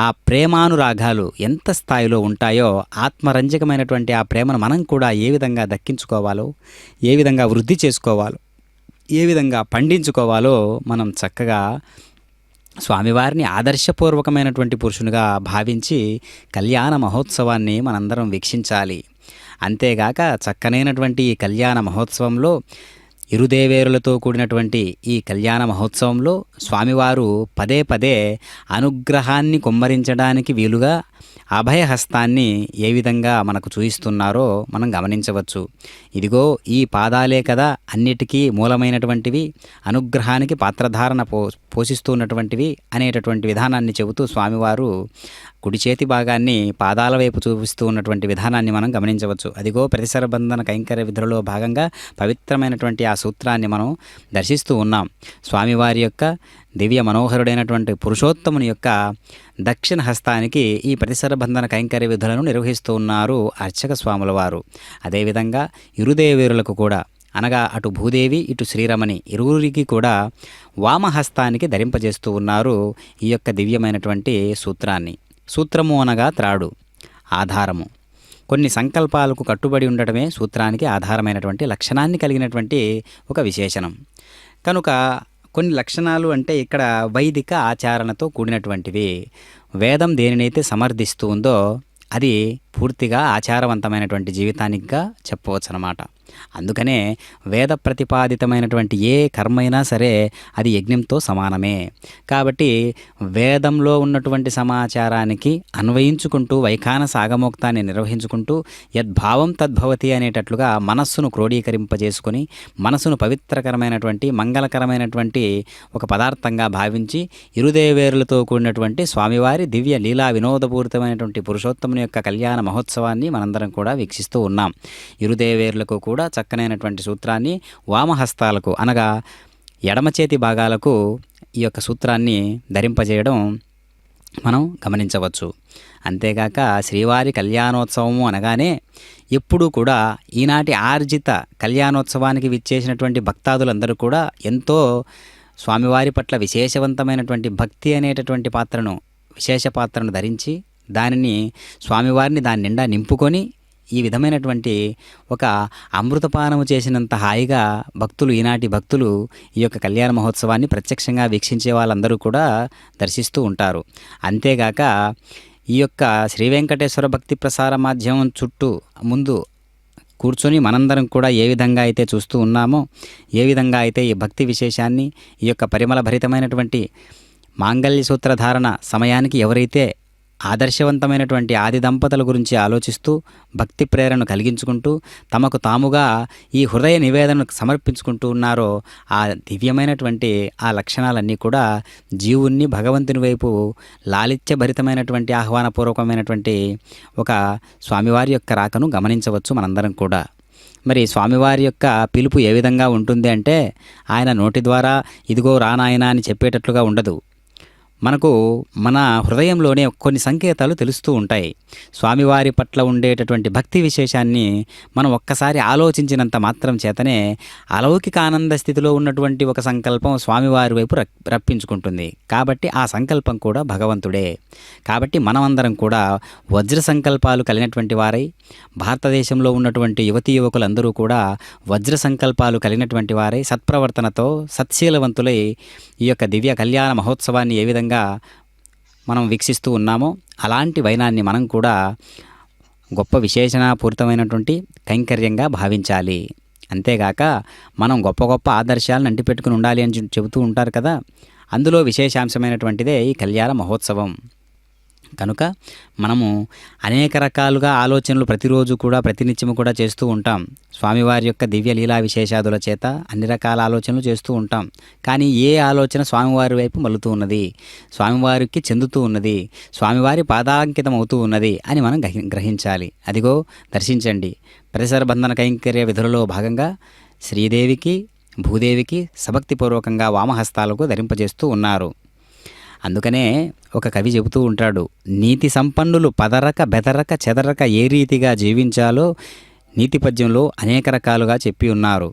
Speaker 2: ఆ ప్రేమానురాగాలు ఎంత స్థాయిలో ఉంటాయో, ఆత్మరంజకమైనటువంటి ఆ ప్రేమను మనం కూడా ఏ విధంగా దక్కించుకోవాలో, ఏ విధంగా వృద్ధి చేసుకోవాలో, ఏ విధంగా పండించుకోవాలో మనం చక్కగా స్వామివారిని ఆదర్శపూర్వకమైనటువంటి పురుషునిగా భావించి కళ్యాణ మహోత్సవాన్ని మనందరం వీక్షించాలి. అంతేగాక చక్కనైనటువంటి ఈ కళ్యాణ మహోత్సవంలో ఇరుదేవేరులతో కూడినటువంటి ఈ కళ్యాణ మహోత్సవంలో స్వామివారు పదే పదే అనుగ్రహాన్ని కుమ్మరించడానికి వీలుగా అభయహస్తాన్ని ఏ విధంగా మనకు చూయిస్తున్నారో మనం గమనించవచ్చు. ఇదిగో ఈ పాదాలే కదా అన్నిటికీ మూలమైనటువంటివి, అనుగ్రహానికి పాత్రధారణ పోషిస్తూ ఉన్నటువంటివి అనేటటువంటి విధానాన్ని చెబుతూ స్వామివారు కుడి చేతి భాగాన్ని పాదాల వైపు చూపిస్తూ ఉన్నటువంటి విధానాన్ని మనం గమనించవచ్చు. అదిగో ప్రతిసరబంధన కైంకర్య విధులలో భాగంగా పవిత్రమైనటువంటి ఆ సూత్రాన్ని మనం దర్శిస్తూ ఉన్నాం. స్వామివారి యొక్క దివ్య మనోహరుడైనటువంటి పురుషోత్తముని యొక్క దక్షిణ హస్తానికి ఈ ప్రతిసరబంధన కైంకర్య విధులను నిర్వహిస్తూ ఉన్నారు అర్చక స్వాముల వారు. అదేవిధంగా ఇరుదేవేరులకు కూడా, అనగా అటు భూదేవి ఇటు శ్రీరమణి ఇరువురికి కూడా వామహస్తానికి ధరింపజేస్తూ ఉన్నారు ఈ యొక్క దివ్యమైనటువంటి సూత్రాన్ని. సూత్రము అనగా త్రాడు, ఆధారము. కొన్ని సంకల్పాలకు కట్టుబడి ఉండటమే సూత్రానికి ఆధారమైనటువంటి లక్షణాన్ని కలిగినటువంటి ఒక విశేషణం. కనుక కొన్ని లక్షణాలు అంటే ఇక్కడ వైదిక ఆచరణతో కూడినటువంటివి. వేదం దేనినైతే సమర్థిస్తూ ఉందో అది పూర్తిగా ఆచారవంతమైనటువంటి జీవితానికిగా చెప్పవచ్చు అన్నమాట. అందుకనే వేద ప్రతిపాదితమైనటువంటి ఏ కర్మైనా సరే అది యజ్ఞంతో సమానమే. కాబట్టి వేదంలో ఉన్నటువంటి సమాచారానికి అన్వయించుకుంటూ వైఖానస ఆగమోక్తాన్ని నిర్వహించుకుంటూ యద్భావం తద్భవతి అనేటట్లుగా మనస్సును క్రోడీకరింపజేసుకొని మనసును పవిత్రకరమైనటువంటి మంగళకరమైనటువంటి ఒక పదార్థంగా భావించి ఇరుదేవేరులతో కూడినటువంటి స్వామివారి దివ్య లీలా వినోదపూరితమైనటువంటి పురుషోత్తముని యొక్క కళ్యాణ మహోత్సవాన్ని మనందరం కూడా వీక్షిస్తూ ఉన్నాం. ఇరుదేవేరులకు కూడా చక్కనైనటువంటి సూత్రాన్ని వామహస్తాలకు అనగా ఎడమ చేతి భాగాలకు ఈ యొక్క సూత్రాన్ని ధరింపజేయడం మనం గమనించవచ్చు. అంతేగాక శ్రీవారి కళ్యాణోత్సవము అనగానే ఎప్పుడూ కూడా ఈనాటి ఆర్జిత కళ్యాణోత్సవానికి విచ్చేసినటువంటి భక్తాదులందరూ కూడా ఎంతో స్వామివారి పట్ల విశేషవంతమైనటువంటి భక్తి అనేటటువంటి విశేష పాత్రను ధరించి దాని నిండా నింపుకొని ఈ విధమైనటువంటి ఒక అమృతపానము చేసినంత హాయిగా భక్తులు, ఈనాటి భక్తులు ఈ యొక్క కళ్యాణ మహోత్సవాన్ని ప్రత్యక్షంగా వీక్షించే వాళ్ళందరూ కూడా దర్శిస్తూ ఉంటారు. అంతేగాక ఈ యొక్క శ్రీ వెంకటేశ్వర భక్తి ప్రసార మాధ్యమం చుట్టూ ముందు కూర్చొని మనందరం కూడా ఏ విధంగా అయితే చూస్తూ ఉన్నామో, ఏ విధంగా అయితే ఈ భక్తి విశేషాన్ని, ఈ యొక్క పరిమళ భరితమైనటువంటి మాంగళ్య సూత్రధారణ సమయానికి ఎవరైతే ఆదర్శవంతమైనటువంటి ఆది దంపతుల గురించి ఆలోచిస్తూ భక్తి ప్రేరణను కలిగించుకుంటూ తమకు తాముగా ఈ హృదయ నివేదనను సమర్పించుకుంటూ ఉన్నారో, ఆ దివ్యమైనటువంటి ఆ లక్షణాలన్నీ కూడా జీవుణ్ణి భగవంతుని వైపు లాలిత్యభరితమైనటువంటి ఆహ్వానపూర్వకమైనటువంటి ఒక స్వామివారి యొక్క రాకను గమనించవచ్చు మనందరం కూడా. మరి స్వామివారి యొక్క పిలుపు ఏ విధంగా ఉంటుంది అంటే, ఆయన నోటి ద్వారా ఇదిగో రానాయన అని చెప్పేటట్లుగా ఉండదు. మనకు మన హృదయంలోనే కొన్ని సంకేతాలు తెలుస్తూ ఉంటాయి. స్వామివారి పట్ల ఉండేటటువంటి భక్తి విశేషాన్ని మనం ఒక్కసారి ఆలోచించినంత మాత్రం చేతనే అలౌకిక ఆనంద స్థితిలో ఉన్నటువంటి ఒక సంకల్పం స్వామివారి వైపు రప్పించుకుంటుంది. కాబట్టి ఆ సంకల్పం కూడా భగవంతుడే. కాబట్టి మనమందరం కూడా వజ్ర సంకల్పాలు కలిగినటువంటి వారై, భారతదేశంలో ఉన్నటువంటి యువతీ యువకులందరూ కూడా వజ్ర సంకల్పాలు కలిగినటువంటి వారై సత్ప్రవర్తనతో సత్శీలవంతులై ఈ యొక్క దివ్య కళ్యాణ మహోత్సవాన్ని ఏ విధంగా మనం వీక్షిస్తూ ఉన్నామో అలాంటి వైనాన్ని మనం కూడా గొప్ప విశేషణపూరితమైనటువంటి కైంకర్యంగా భావించాలి. అంతేగాక మనం గొప్ప గొప్ప ఆదర్శాలను అంటిపెట్టుకుని ఉండాలి అని చెబుతూ ఉంటారు కదా, అందులో విశేషాంశమైనటువంటిదే ఈ కళ్యాణ మహోత్సవం. కనుక మనము అనేక రకాలుగా ఆలోచనలు ప్రతిరోజు కూడా ప్రతినిత్యము కూడా చేస్తూ ఉంటాం. స్వామివారి యొక్క దివ్య లీలా విశేషాదుల చేత అన్ని రకాల ఆలోచనలు చేస్తూ ఉంటాం. కానీ ఏ ఆలోచన స్వామివారి వైపు మలుతూ ఉన్నది, స్వామివారికి చెందుతూ ఉన్నది, స్వామివారి పాదాంకితం అవుతూ ఉన్నది అని మనం గ్రహించాలి. అదిగో దర్శించండి. పరిసర బంధన కైంకర్య విధులలో భాగంగా శ్రీదేవికి భూదేవికి సభక్తిపూర్వకంగా వామహస్తాలకు ధరింపజేస్తూ ఉన్నారు. అందుకనే ఒక కవి చెబుతూ ఉంటాడు, నీతి సంపన్నులు పదరక బెదరక చెదరక ఏ రీతిగా జీవించాలో నీతి పద్యంలో అనేక రకాలుగా చెప్పి ఉన్నారు.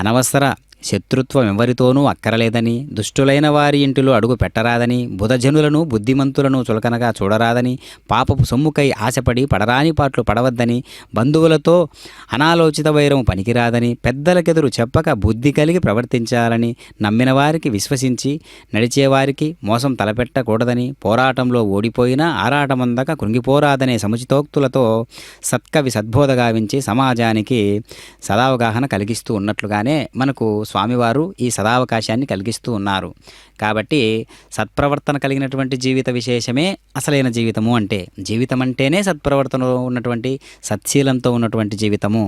Speaker 2: అనవసర శత్రుత్వం ఎవరితోనూ అక్కరలేదని, దుష్టులైన వారి ఇంటిలో అడుగు పెట్టరాదని, బుధజనులను బుద్ధిమంతులను చులకనగా చూడరాదని, పాపపు సొమ్ముకై ఆశపడి పడరాని పాట్లు పడవద్దని, బంధువులతో అనాలోచిత వైరం పనికిరాదని, పెద్దలకెదురు చెప్పక బుద్ధి కలిగి ప్రవర్తించాలని, నమ్మిన వారికి విశ్వసించి నడిచేవారికి మోసం తలపెట్టకూడదని, పోరాటంలో ఓడిపోయినా ఆరాటమందక కృంగిపోరాదనే సముచితోక్తులతో సత్కవి సద్బోధ గావించి సమాజానికి సదావగాహన కలిగిస్తూ ఉన్నట్లుగానే మనకు స్వామివారు ఈ సదావకాశాన్ని కలిగిస్తూ ఉన్నారు. కాబట్టి సత్ప్రవర్తన కలిగినటువంటి జీవిత విశేషమే అసలైన జీవితము అంటే. జీవితం అంటేనే సత్ప్రవర్తనలో ఉన్నటువంటి సత్శీలంతో ఉన్నటువంటి జీవితము.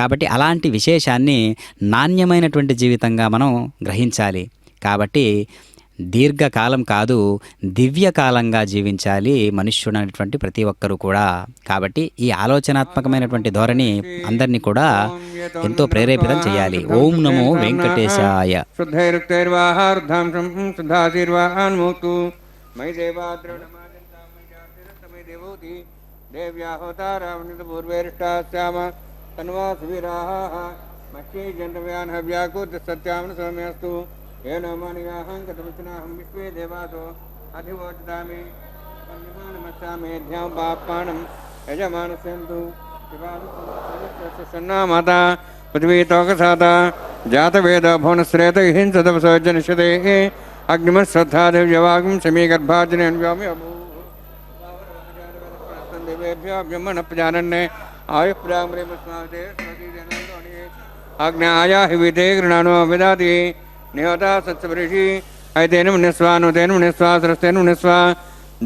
Speaker 2: కాబట్టి అలాంటి విశేషాన్ని నాణ్యమైనటువంటి జీవితంగా మనం గ్రహించాలి. కాబట్టి దీర్ఘకాలం కాదు, దివ్యకాలంగా జీవించాలి మనుష్యుడు అనేటువంటి ప్రతి ఒక్కరూ కూడా. కాబట్టి ఈ ఆలోచనాత్మకమైనటువంటి ధోరణి అందరినీ కూడా ఎంతో ప్రేరేపితం చేయాలి. ఓం నమో వెంకటేశాయ.
Speaker 1: येन मानियाहं कथमचनाहं विश्वे देवासो अधिवोचतामि मन्यमानमस्यामेध्यां पापानं यजमानस्यन्तु शिवानुसन्ना माता पृथ्वी तोकसाता जातवेद भुवनश्रेतहिं सदवसोजनिषते अग्निमश्रद्धा दिव्यवागं समीगर्भाजनेन्व्योमि देवेभ्यो ब्रह्मणप्रजानन्ने आयुःप्रामृमस्मादे आज्ञाया हिविते गृणानो विदाति निहोता सत्सपरिषि ऐतेन मुनिस्वानुतेन मुनिस्वासरस्तेन मुनिस्वा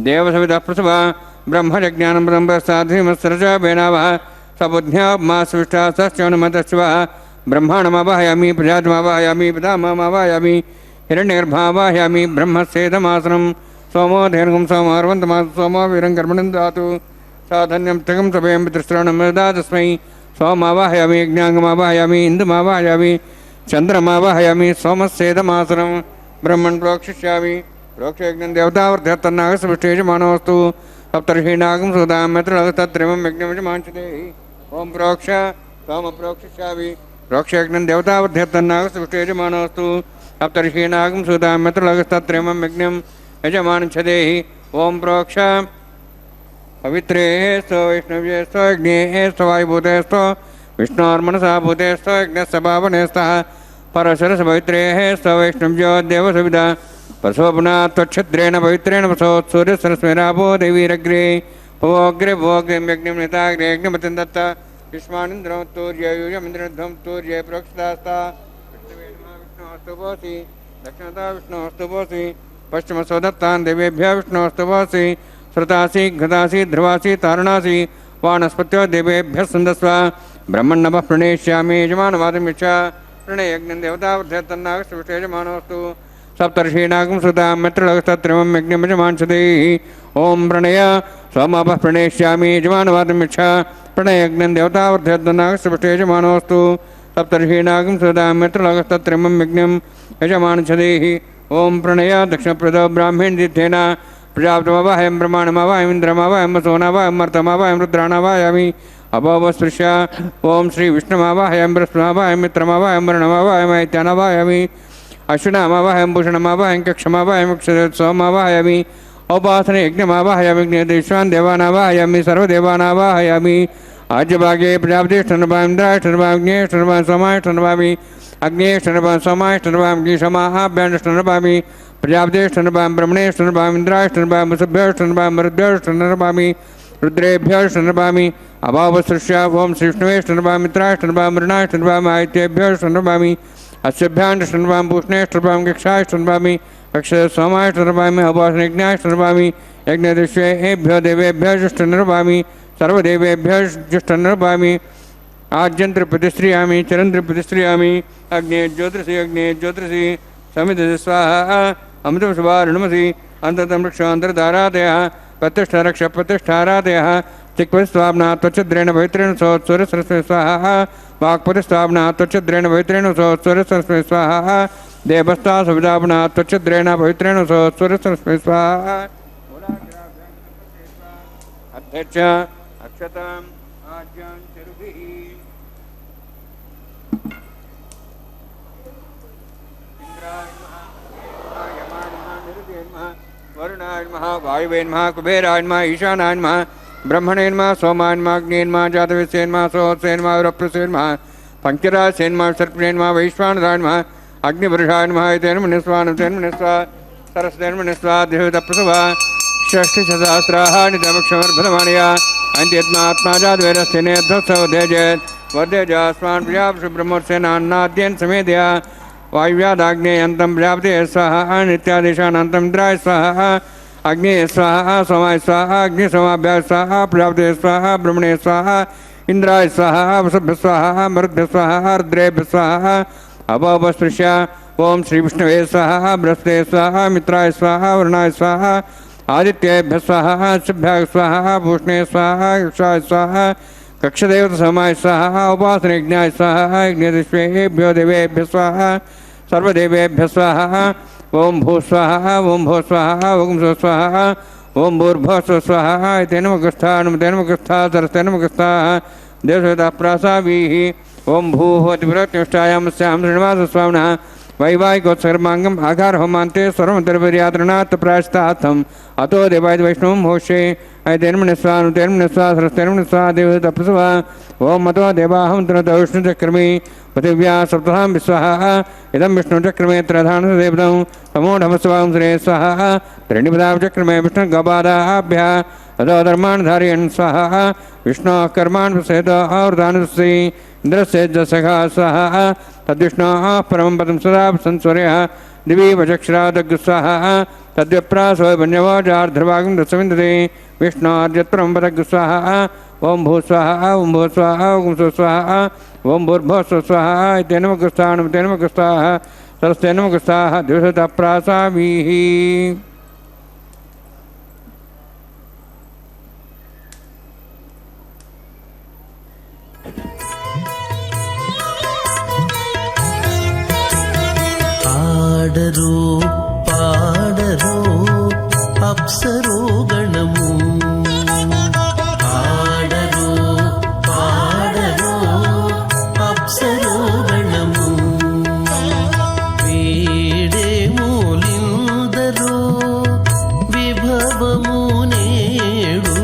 Speaker 1: देवसवितः प्रसवा ब्रह्मजज्ञानं ब्रह्मसाधिमस्रचा बेनावः सबुद्ध्याप्मास्विष्टा सश्चौनमतस्वा ब्रह्माणमावाहयामि प्रजातमावाहयामि पितामहमावाहयामि हिरण्यगर्भावाहयामि ब्रह्मस्येदमासनं सोमो धेनुगं सोमार्वन्तमास सोमो वीरं कर्मणं दातु साधन्यं तकं सभयं पितृश्रवणं मृदा तस्मै सोमावाहयामि यज्ञाङ्गमावाहयामि इन्दुमावाहयामि चंद्रमावाहयामि सोमस्येदमासनं ब्रह्मन् प्रोक्षिष्यामि प्रोक्षयज्ञं देवतावर्ध्यत्तन्नागसविष्टेजमानोऽस्तु सप्तर्षीणागं सुदां यत्रत्रिमं यज्ञमिजमाञ्चते ओं प्रोक्ष सोम प्रोक्षिष्यामि प्रोक्षयज्ञं देवतावर्ध्यत्तन्नागसविष्टेजमानोऽस्तु सप्तर्षीणागं सुदां यत्रत्रिमं यज्ञं यजमाञ्चते ओं प्रोक्ष पवित्रेस्तु वैष्णव्येस्तु अग्नेस्तु वायुभूतेस्तु विष्णोर्मनसा भूतेस्तु यज्ञस्य पावनेस्तः परशरस पवित्रेस्तु वैष्णव्यो देवसविदा प्रसोपना त्वच्छद्रेण पवित्रेण वसोत्सूर्यसरस्मेरापो देवीरग्रे भवोग्रे भोग्रे यज्ञं नेताग्रे यज्ञमतिं दत्त युष्मानिन्द्रं तूर्ययुजमिन्द्रध्वं तूर्ये प्रोक्षितास्ता विष्णोस्तुभोसि दक्षिणता विष्णोस्तुभोसि पश्चिमसो दत्तान् देवेभ्यः विष्णोस्तुभोसि श्रुतासि घृतासि ध्रुवासि तारुणासि वानस्पत्यो देवेभ्यः सन्दस्व ब्रह्मण्णवः प्रणेष्यामि यजमानवादं यच्छ प्रणयज्ञं देवतावृद्धेतन्नागस्विष्टेजमानोऽस्तु सप्तर्षीणागं सुतां मित्रलोकस्तत्रिमं यज्ञमजमांसते ॐ प्रणय सोमापः प्रणेष्यामि यजमानवादं यच्छ प्रणयज्ञं देवतावृद्धेतन्नागस्विष्टेजमानोऽस्तु सप्तर्षीणागं सुतां मित्रलोकस्तत्रिमं यज्ञं यजमांसते ॐ प्रणय दक्षिणप्रदो ब्राह्मणदीर्थेन प्रजापतिमवाहयं ब्रह्माणमवाहयम् इन्द्रमवाहयं वसोनावाहयं मर्तमवाहयं रुद्राणावाहयामि अभवस्पृश्य ओं श्री विष्णुमावाहयं बृहस्पतिमावाहयं मित्रमावाहयं वरुणमावाहयं ऐत्यानावाहयामि अश्विनामावाहयं भूषणमावाहयं कक्षमावाहयं क्षमावाहयामि औपासने यज्ञमावाहयामि यज्ञदेशान् देवानावाहयामि सर्वदेवानावाहयामि आज्यभागे प्रजापतिष्ठनभां इन्द्राष्ठनभां अग्नेष्ठनभां सोमाष्ठनभामि अग्नेष्ठनभां सोमाष्ठनभां गीषमाभ्याण्ठनभामि प्रजापतिष्ठनभां ब्रह्मणेष्ठनभां इन्द्राष्ठनभां वसुभ्यष्ठनभां मरुद्भ्यष्ठनभामि रुद्रेभ्यष्ठनभामि अभावसृष्य ओं श्रीष्णवेष्ठनभां मित्राष्ठनभां मृणाष्ठनभां आदित्येभ्यष्ठनभामि अस्यभ्याण्ठनभां पूष्णेष्ठनभां कक्षाष्ठनभामि कक्षसोमाष्ठनभामि अभासनयज्ञाष्ठनभामि यज्ञदिश्वेभ्यो देवेभ्यः जुष्टनभामि सर्वदेवेभ्यः जुष्टनभामि आज्यन्त्रप्रतिश्रियामि चिरन्त्रप्रतिश्रियामि अग्ने ज्योतिषि समिति स्वाहा अमृतं शुभारणमसि अन्ततं वृक्षान्तर्धारादयः प्रतिष्ठा रक्ष प्रतिष्ठारादयः चिक्वस्वाब्ना त्वच्छद्रेण पवित्रेण सोत्सुरसरस्वती स्वाहा वाक्पतिस्वाब्ना त्वच्छद्रेण पवित्रेण सोत्सुरसरस्वती स्वाहा देवस्ता सुविधाब्ना त्वच्छद्रेण पवित्रेण सोत्सुरसरस्वती स्वाहा अध्यक्ष अक्षताम् आज्ञां चरुभिः वरुणाय नमः वायुवे नमः कुबेराय नमः ईशानाय नमः ब्रह्मणे नमः सोमाय नमः अग्ने नमः जातवेदसे नमः सोत्से नमः रप्रसे नमः पंचरासे नमः सर्पणे नमः वैश्वानराय नमः अग्निवर्षाय नमः तेन मनिस्वा सरस्वतेन मनिस्वा देवतप्रसवा षष्ठिसहस्राः नितमक्षमर्भदमानया अन्त्यत्मात्मा जातवेदस्तेने ध्वत्सवदेजेत् वर्धेजास्मान् प्रजापति ब्रह्मोत्सेनान्नाद्येन समेदया वायुव्यादाग्ने अन्तं प्रजापते स्वाहा नित्यादेशानन्तं इन्द्राय स्वाहा अग्ने स्वाहा सोमाय स्वाहा अग्निसोमाभ्याय स्वाहा प्रजापते स्वाहा ब्रह्मणे स्वाहा इंद्राय स्वाहा वसुभ्य स्वाहा मरुद्भ्य स्वाहा रुद्रेभ्य स्वाहा अभवस्पृश्य ओं श्री विष्णवे स्वाहा बृहस्पते स्वाहा मित्राय स्वाहा वरुणाय स्वाहा आदित्येभ्य स्वाहा शुभ्याय स्वाहा भूषणे स्वाहा यक्षाय स्वाहा कक्षदेवतसमाय स्वाहा उपासनयज्ञाय स्वाहा यज्ञदिश्वेभ्यो देवेभ्य स्वाहा सर्वदेवेभ्य स्वाहा ओं भू स्वाहा ओं भो स्वाहा ओं सो स्वाहा ओं भूर्भुवः स्वः स्वाहा तेन मुखस्था नमतेन मुखस्था सरस्तेन मुखस्था देवसविता प्रासावीः ओं भूः अतिबृहत्निष्ठायां स्यां श्रीनिवासस्वामिनः वैवाहिकोत्सर्माङ्गम् आकार होमान्ते सर्वमन्तर्पर्यात्रणात् प्रायश्चित्तार्थम् अतो देवाय वैष्णवं होष्ये ऐतेन मनिस्वा नुतेन मनिस्वा सरस्तेन मनिस्वा देवतप्रसवा ओं मतो देवाहं तनतो विष्णुचक्रमे पृथिव्या सप्तधां विस्वाहा इदं विष्णुचक्रमे त्रधानदेवतं समूढमस्वां श्रे स्वाहा त्रीणिपदाचक्रमे विष्णुगोपादाभ्यः ततो धर्मान् धारयन् स्वाहा विष्णोः कर्मान् प्रसेदोर्धानुस्त्री इंद्रस्य जसखा स्वाहा तद्विष्णोः परमं पदं सदा संस्वर्यः दिवि वचक्षरादग् स्वाहा तद्विप्रासो वन्यवाजार्ध्रभागं दशविन्दते विष्णोर्यत्परं पदग् स्वाहा ओं भू स्वाहा ओं भू स्वाहा ओं सो स्वाहा ओं भूर्भुवः स्वः स्वाहा तेन मुखस्था नमतेन मुखस्था सरस्तेन मुखस्था दिवसतः प्रासावीः
Speaker 3: ఆడరు పాడరు అప్సరో గణము ఆడరు పాడరు అప్సరో గణము వేడే మూలిందరో విభవము నేడు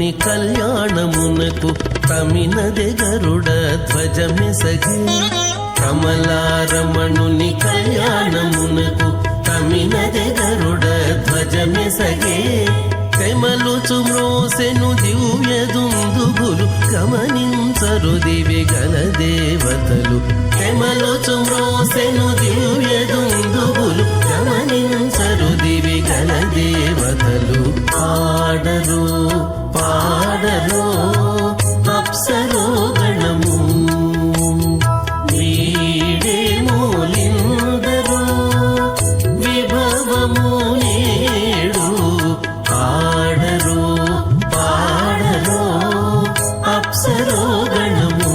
Speaker 3: రమణుని కళ్యాణమునకు తమినదె గరుడ ధ్వజమెసగే కమలారమణుని కళ్యాణమునకు తమినదె గరుడ ధ్వజమెసగే తెమలుచు మ్రోసెను దివ్య దుందుగులు గమనించరు దివి గల దేవతలు తెమలుచు మ్రోసెను దివ్య దుందుగులు గమనించరు దివి గల దేవతలు పాడరు పాడరు అప్సరో గణము వీడే మూలిందరు విభవము నేడు పాడరు పాడరు అప్సరో గణము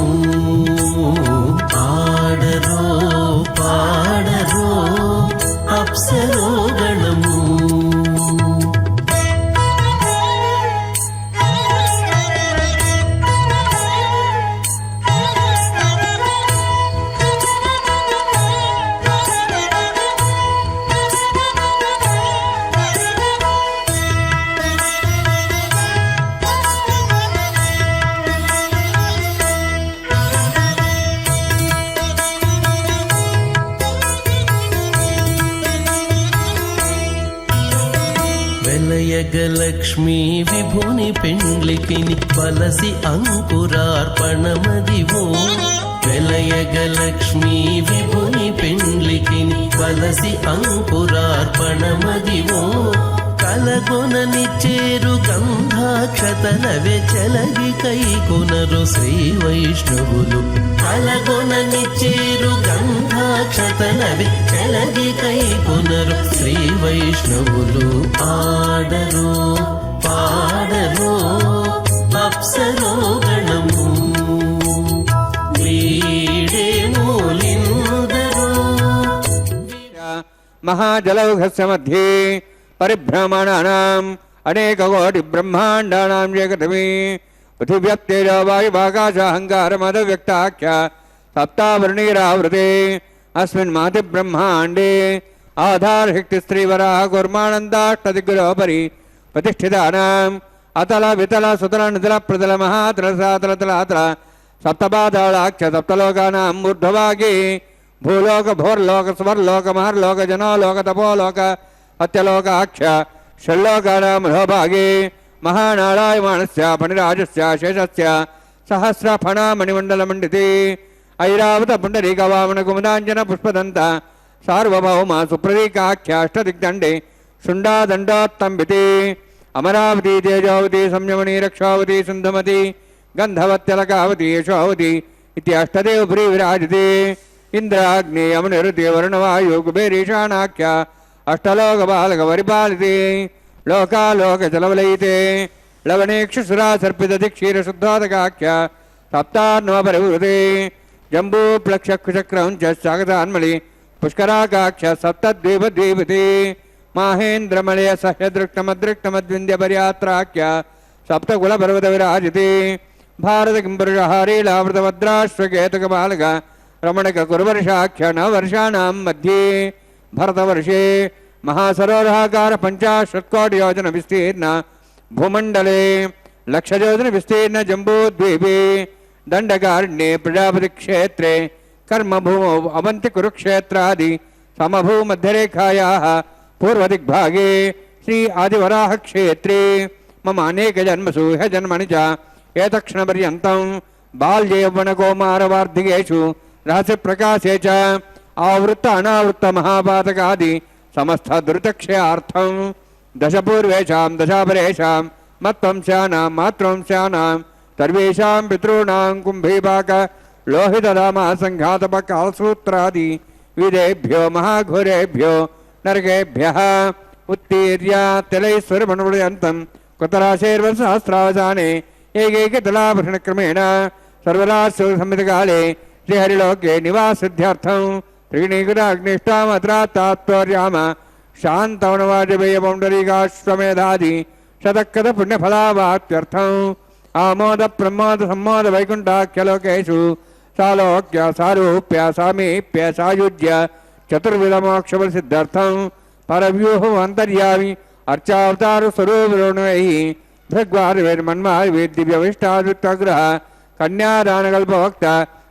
Speaker 3: పాడరు పాడరు అప్సరో గణము వెలయగలక్ష్మీ విభుని పెండ్లికిని బలసి అంకురార్పణమదివో వెలయగలక్ష్మీ విభుని పెండ్లికిని బలసి అంకురార్పణమదివో కలగొనని చేరు గంధాక్షతలవే చెలగి కైకొనరు శ్రీ వైష్ణవులు కలగొనని చేరు గంధాక్షతలవే చెలగి కైకొనరు శ్రీ వైష్ణవులు పాడరు పాడరు అప్సరో గణము వీడే మూలిందరు
Speaker 1: మహాజలౌఘస్య మధ్యే పరిభ్రమణానాం అనేకకోటి బ్రహ్మాండానాం జగతమి పృథివ్యప్తేజో వాయువాకాశాహంకారమదవ్యక్తాఖ్య సప్తావృణీరావృతే అస్మిన్ మాతి బ్రహ్మాండే ఆధారశక్తిస్త్రీవరాः కూర్మానందాష్టదిగ్గురోపరి ప్రతిష్ఠితానాం అతల వితల సుతల నితల ప్రతల మహాతల సాతల తలాతల సప్తపాతాళాఖ్య సప్తలోకానాం ఊర్ధ్వభాగే భూలోక భోర్లోక స్వర్లోక మహర్లోక జనోలోక తపోలోక అత్యలోకాఖ్య షల్లోకానాం అధోభాగే మహానారాయమాణస్య ఫణిరాజస్య శేషస్య సహస్రఫణామణిమండలమండితే ఐరావత పుండరీకవామన కుముదాంజన పుష్పదంత సార్వభౌమ సుప్రదీకాఖ్యాష్టదిగ్దండే శుండాదండోత్తంబితే అమరావతి తేజావతి సంయమని రక్షావతి సుందమతి గంధవత్యలకావతి యశోవతి ఇది అష్టదేవ ప్రియ విరాజతే ఇంద్రాగ్ని అమనిరుతి వరుణవాయు కుబేరీశానాఖ్య అష్టలోక బాలక పరిపాలితే లోకాలోక జలవలయితే లవణేక్షుసురా సర్పిత క్షీర శుద్ధోదకాఖ్య సప్తార్ణవ పరివృతే జంబూప్లక్షకుచక్రం చాగతాన్మళి పుష్కరాకాఖ్య సప్తద్వీపద్వీపతి మాహేంద్రమలయ సహ్యదృక్టమదృక్టమద్వింద్య పర్యాత్రాఖ్య సప్తకుల పర్వత విరాజితే భారత కింపురుషహారీలావృతభద్రాశ్వకేతక బాలక రమణక కురువర్షాఖ్య నవర్షాణం మధ్యే భరతవర్షే మహాసరోరహాకార 50 కోటి యోజన విస్తీర్ణ భూమండలే 1,00,000 యోజన విస్తీర్ణ జంబూద్వీపే దండకారణ్యే ప్రజాపతి క్షేత్రే కర్మభూమౌ అవంతి కురుక్షేత్రాది సమభూమధ్యరేఖాయాः పూర్వదిగ్భాగే శ్రీ ఆదివరాహ క్షేత్రే మమ అనేక జన్మసు హ జన్మని చ ఏతక్షణపర్యంతం బాల్య యౌవన కౌమార వార్ధికేషు రహస్య ప్రకాశే చ ఆవృత్త అనావృత్త మహాపాతకాది సమస్త దురితక్షయార్థం దశపూర్వేషాం దశాపరేషాం మత్వంశానాం మాతృవంశానాం సర్వేషాం పితॄణాం కుంభీపాక లోహితరామ సంఘాతపకాలసూత్రాది విదేభ్యో మహాఘోరేభ్యో నరకేభ్యః ఉత్తీర్య తిలైశ్వరమణుడంతం కుతరాశైర్వసహస్రావసానే ఏకైకతలాభరణక్రమేణ సర్వరాశో సంహితకాలే శ్రీహరిలోకే నివాసిద్ధ్యర్థం త్రిగుణీగుణాగ్నిష్టామత్రాత్తాత్వర్యామ శాంతవనవాజపేయ పౌండరీకాశ్వమేధాది శతకథ పుణ్యఫలావాప్త్యర్థం ఆమోద ప్రమోద సమ్మోద వైకుంఠాఖ్యలోకేషు సాలోక్య సారూప్య సామీప్య సాయుజ్య చతుర్విధమోక్షఫలసిద్ధ్యర్థం పరవ్యూహం అంతర్యామి అర్చావతారు స్వరూపిణై ధృగ్వాదివేన్మన్మాదివేద్దివ్యవిష్టాదుత్వగ్రహ కన్యాదానకల్పవక్త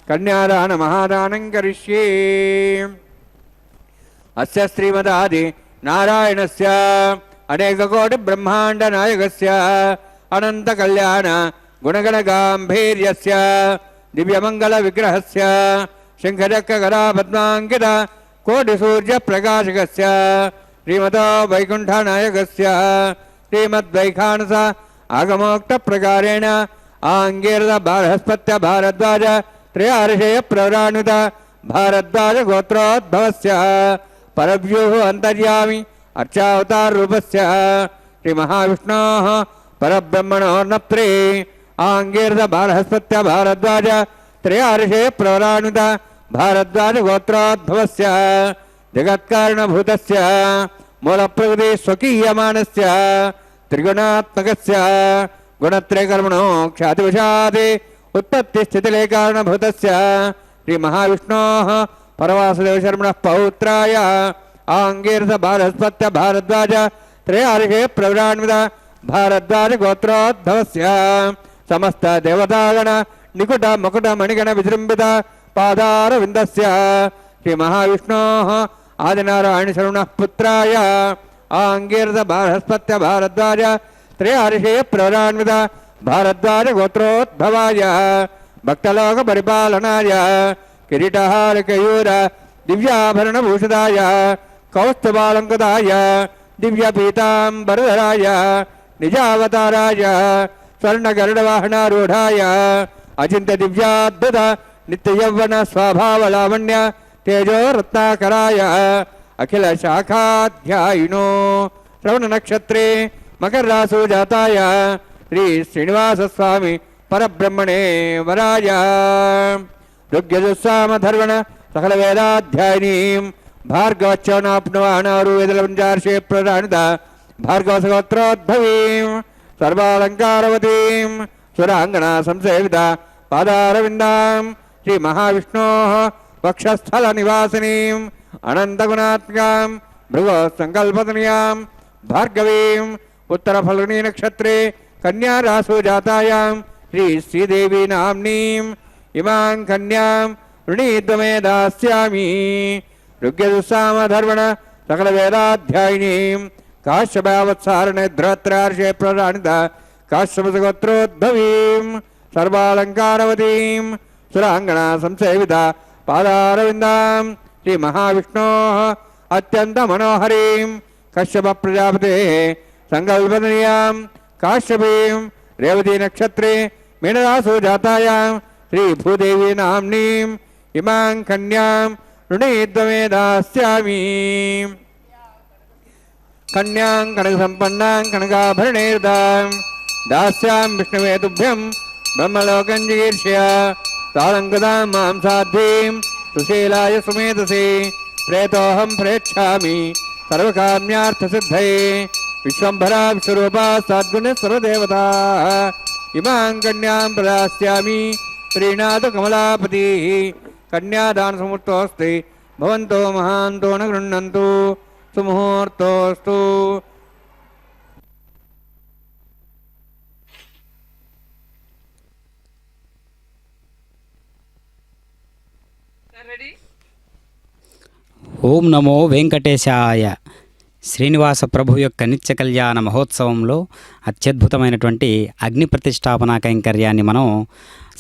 Speaker 1: కన్యాదాన మహాదానం కరిష్యే. అస్య శ్రీమదాది నారాయణస్య అనేకకోటి బ్రహ్మాండ నాయకస్య అనంత కళ్యాణ గుణగణ గాంభీర్యస్య దివ్యమంగళ విగ్రహస్య శంఖచక్ర గదా పద్మాంకిత కోటి సూర్య ప్రకాశకస్య శ్రీమతో వైకుంఠ నాయకస్య శ్రీమద్వైఖానస ఆగమోక్త ప్రకారేణ ఆంగీరద బృహస్పత్య భారద్వాజ త్రయార్షేయ ప్రవరాణుత భారద్వాజ గోత్రోద్భవస్య పరవ్యూః అంతర్యామి అర్చావతార రూపస్య శ్రీ మహావిష్ణోః పరబ్రహ్మణోర్నప్త్రే ఆంగీరద బృహస్పత్య భారద్వాజ త్రయార్షేయ ప్రవరాణుత భారద్వాజ గోత్రోద్భవస్య జగత్కారణభూతస్య మూలప్రకృతి స్వకీయమానస్య త్రిగుణాత్మకస్య గుణత్రయకర్మణో ఖ్యాతివశాత్ ఉత్పత్తి స్థితిలయ కారణభూతస్య శ్రీ మహావిష్ణోః పరవాసుదేవ శర్మణః పౌత్రాయ ఆంగీరస బృహస్పత్య భారద్వాజ త్రయార్షేయ ప్రవరాన్విత భారద్వాజ గోత్రోద్భవస్య సమస్త దేవతాగణ నికుట మకుట మణిగణ విజృంభిత పాదార విందస్య శ్రీ మహావిష్ణోః ఆదినారాయణ శర్మణః పుత్రాయ ఆంగీరస బృహస్పత్య భారద్వాజ త్రయార్షేయ ప్రవరాన్విత భారద్వాజ గోత్రోద్భవాయ భక్తలోక పరిపాలనాయ కిరీటహారకయూర దివ్యాభరణభూషితాయ కౌస్తుభాలంకృతాయ దివ్యపీతాంబరధరాయ నిజావతారాయ స్వర్ణగరుడవాహనారూఢాయ అచింత్య దివ్యాద్భుత నిత్యయౌవన స్వభావలావణ్య తేజో రత్నాకరాయ అఖిల శాఖాధ్యాయినో శ్రవణ నక్షత్రే మకర రాశో జాతాయ శ్రీ శ్రీనివాస స్వామి పరబ్రహ్మణే వరాయ ఋగ్యజుస్సామధర్వణ సకల వేదాధ్యాయినీం భార్గవచ్చవనాప్నవానారు వేదలవంచార్షే ప్రధానిత భార్గవసగోత్రోద్భవీం సర్వాలంకారవతీం సురాంగణ సంసేవిత పాదారవిందాం శ్రీ మహావిష్ణోః వక్షస్థల నివాసినీం అనంతగుణాత్మకాం భృగో సంకల్పతనయాం భార్గవీం ఉత్తర ఫల్గుణీ నక్షత్రే కన్యా రాశో జాతాయాం శ్రీ శ్రీదేవి నామ్నీం ఇమాం కన్యాం ऋणीद्वमे दास्यामि ऋग्यजुस्सामधर्वण सकल वेदाध्यायिनीं काश्यपावत्सारणे ध्रुवत्रार्षे प्रराणित काश्यपसगोत्रोद्भवीं सर्वालङ्कारवतीं सुराङ्गना संसेविता पादारविन्दां श्री महाविष्णोः अत्यन्तमनोहरीं कश्यप प्रजापतेः संकल्पनीयां काश्यपीं रेवती नक्षत्रे मीनरासो जातायां श्री भूदेवी नाम्नीं इमां कन्यां ऋणीद्वमे दास्यामि कन्यां कनकसम्पन्नां कनकाभरणैर्दां दास्यां विष्णवे तुभ्यं ब्रह्मलोकं जिगीर्ष्य तालङ्कृतां मां साध्वीं सुशीलाय सुमेधसे प्रेतोऽहं प्रेक्षामि सर्वकाम्यार्थसिद्धये विश्वम्भरा विश्वरूपा सद्गुणः इमां कन्यां प्रदास्यामि श्रीनाथ कमलापति कन्यादान समुहूर्तोऽस्ति भवन्तो महान्तो न गृह्णन्तु सुमुहूर्तोऽस्तु
Speaker 2: ఓం నమో వెంకటేశాయ. శ్రీనివాస ప్రభు యొక్క నిత్య కళ్యాణ మహోత్సవంలో అత్యద్భుతమైనటువంటి అగ్ని ప్రతిష్టాపన కైంకర్యాన్ని మనం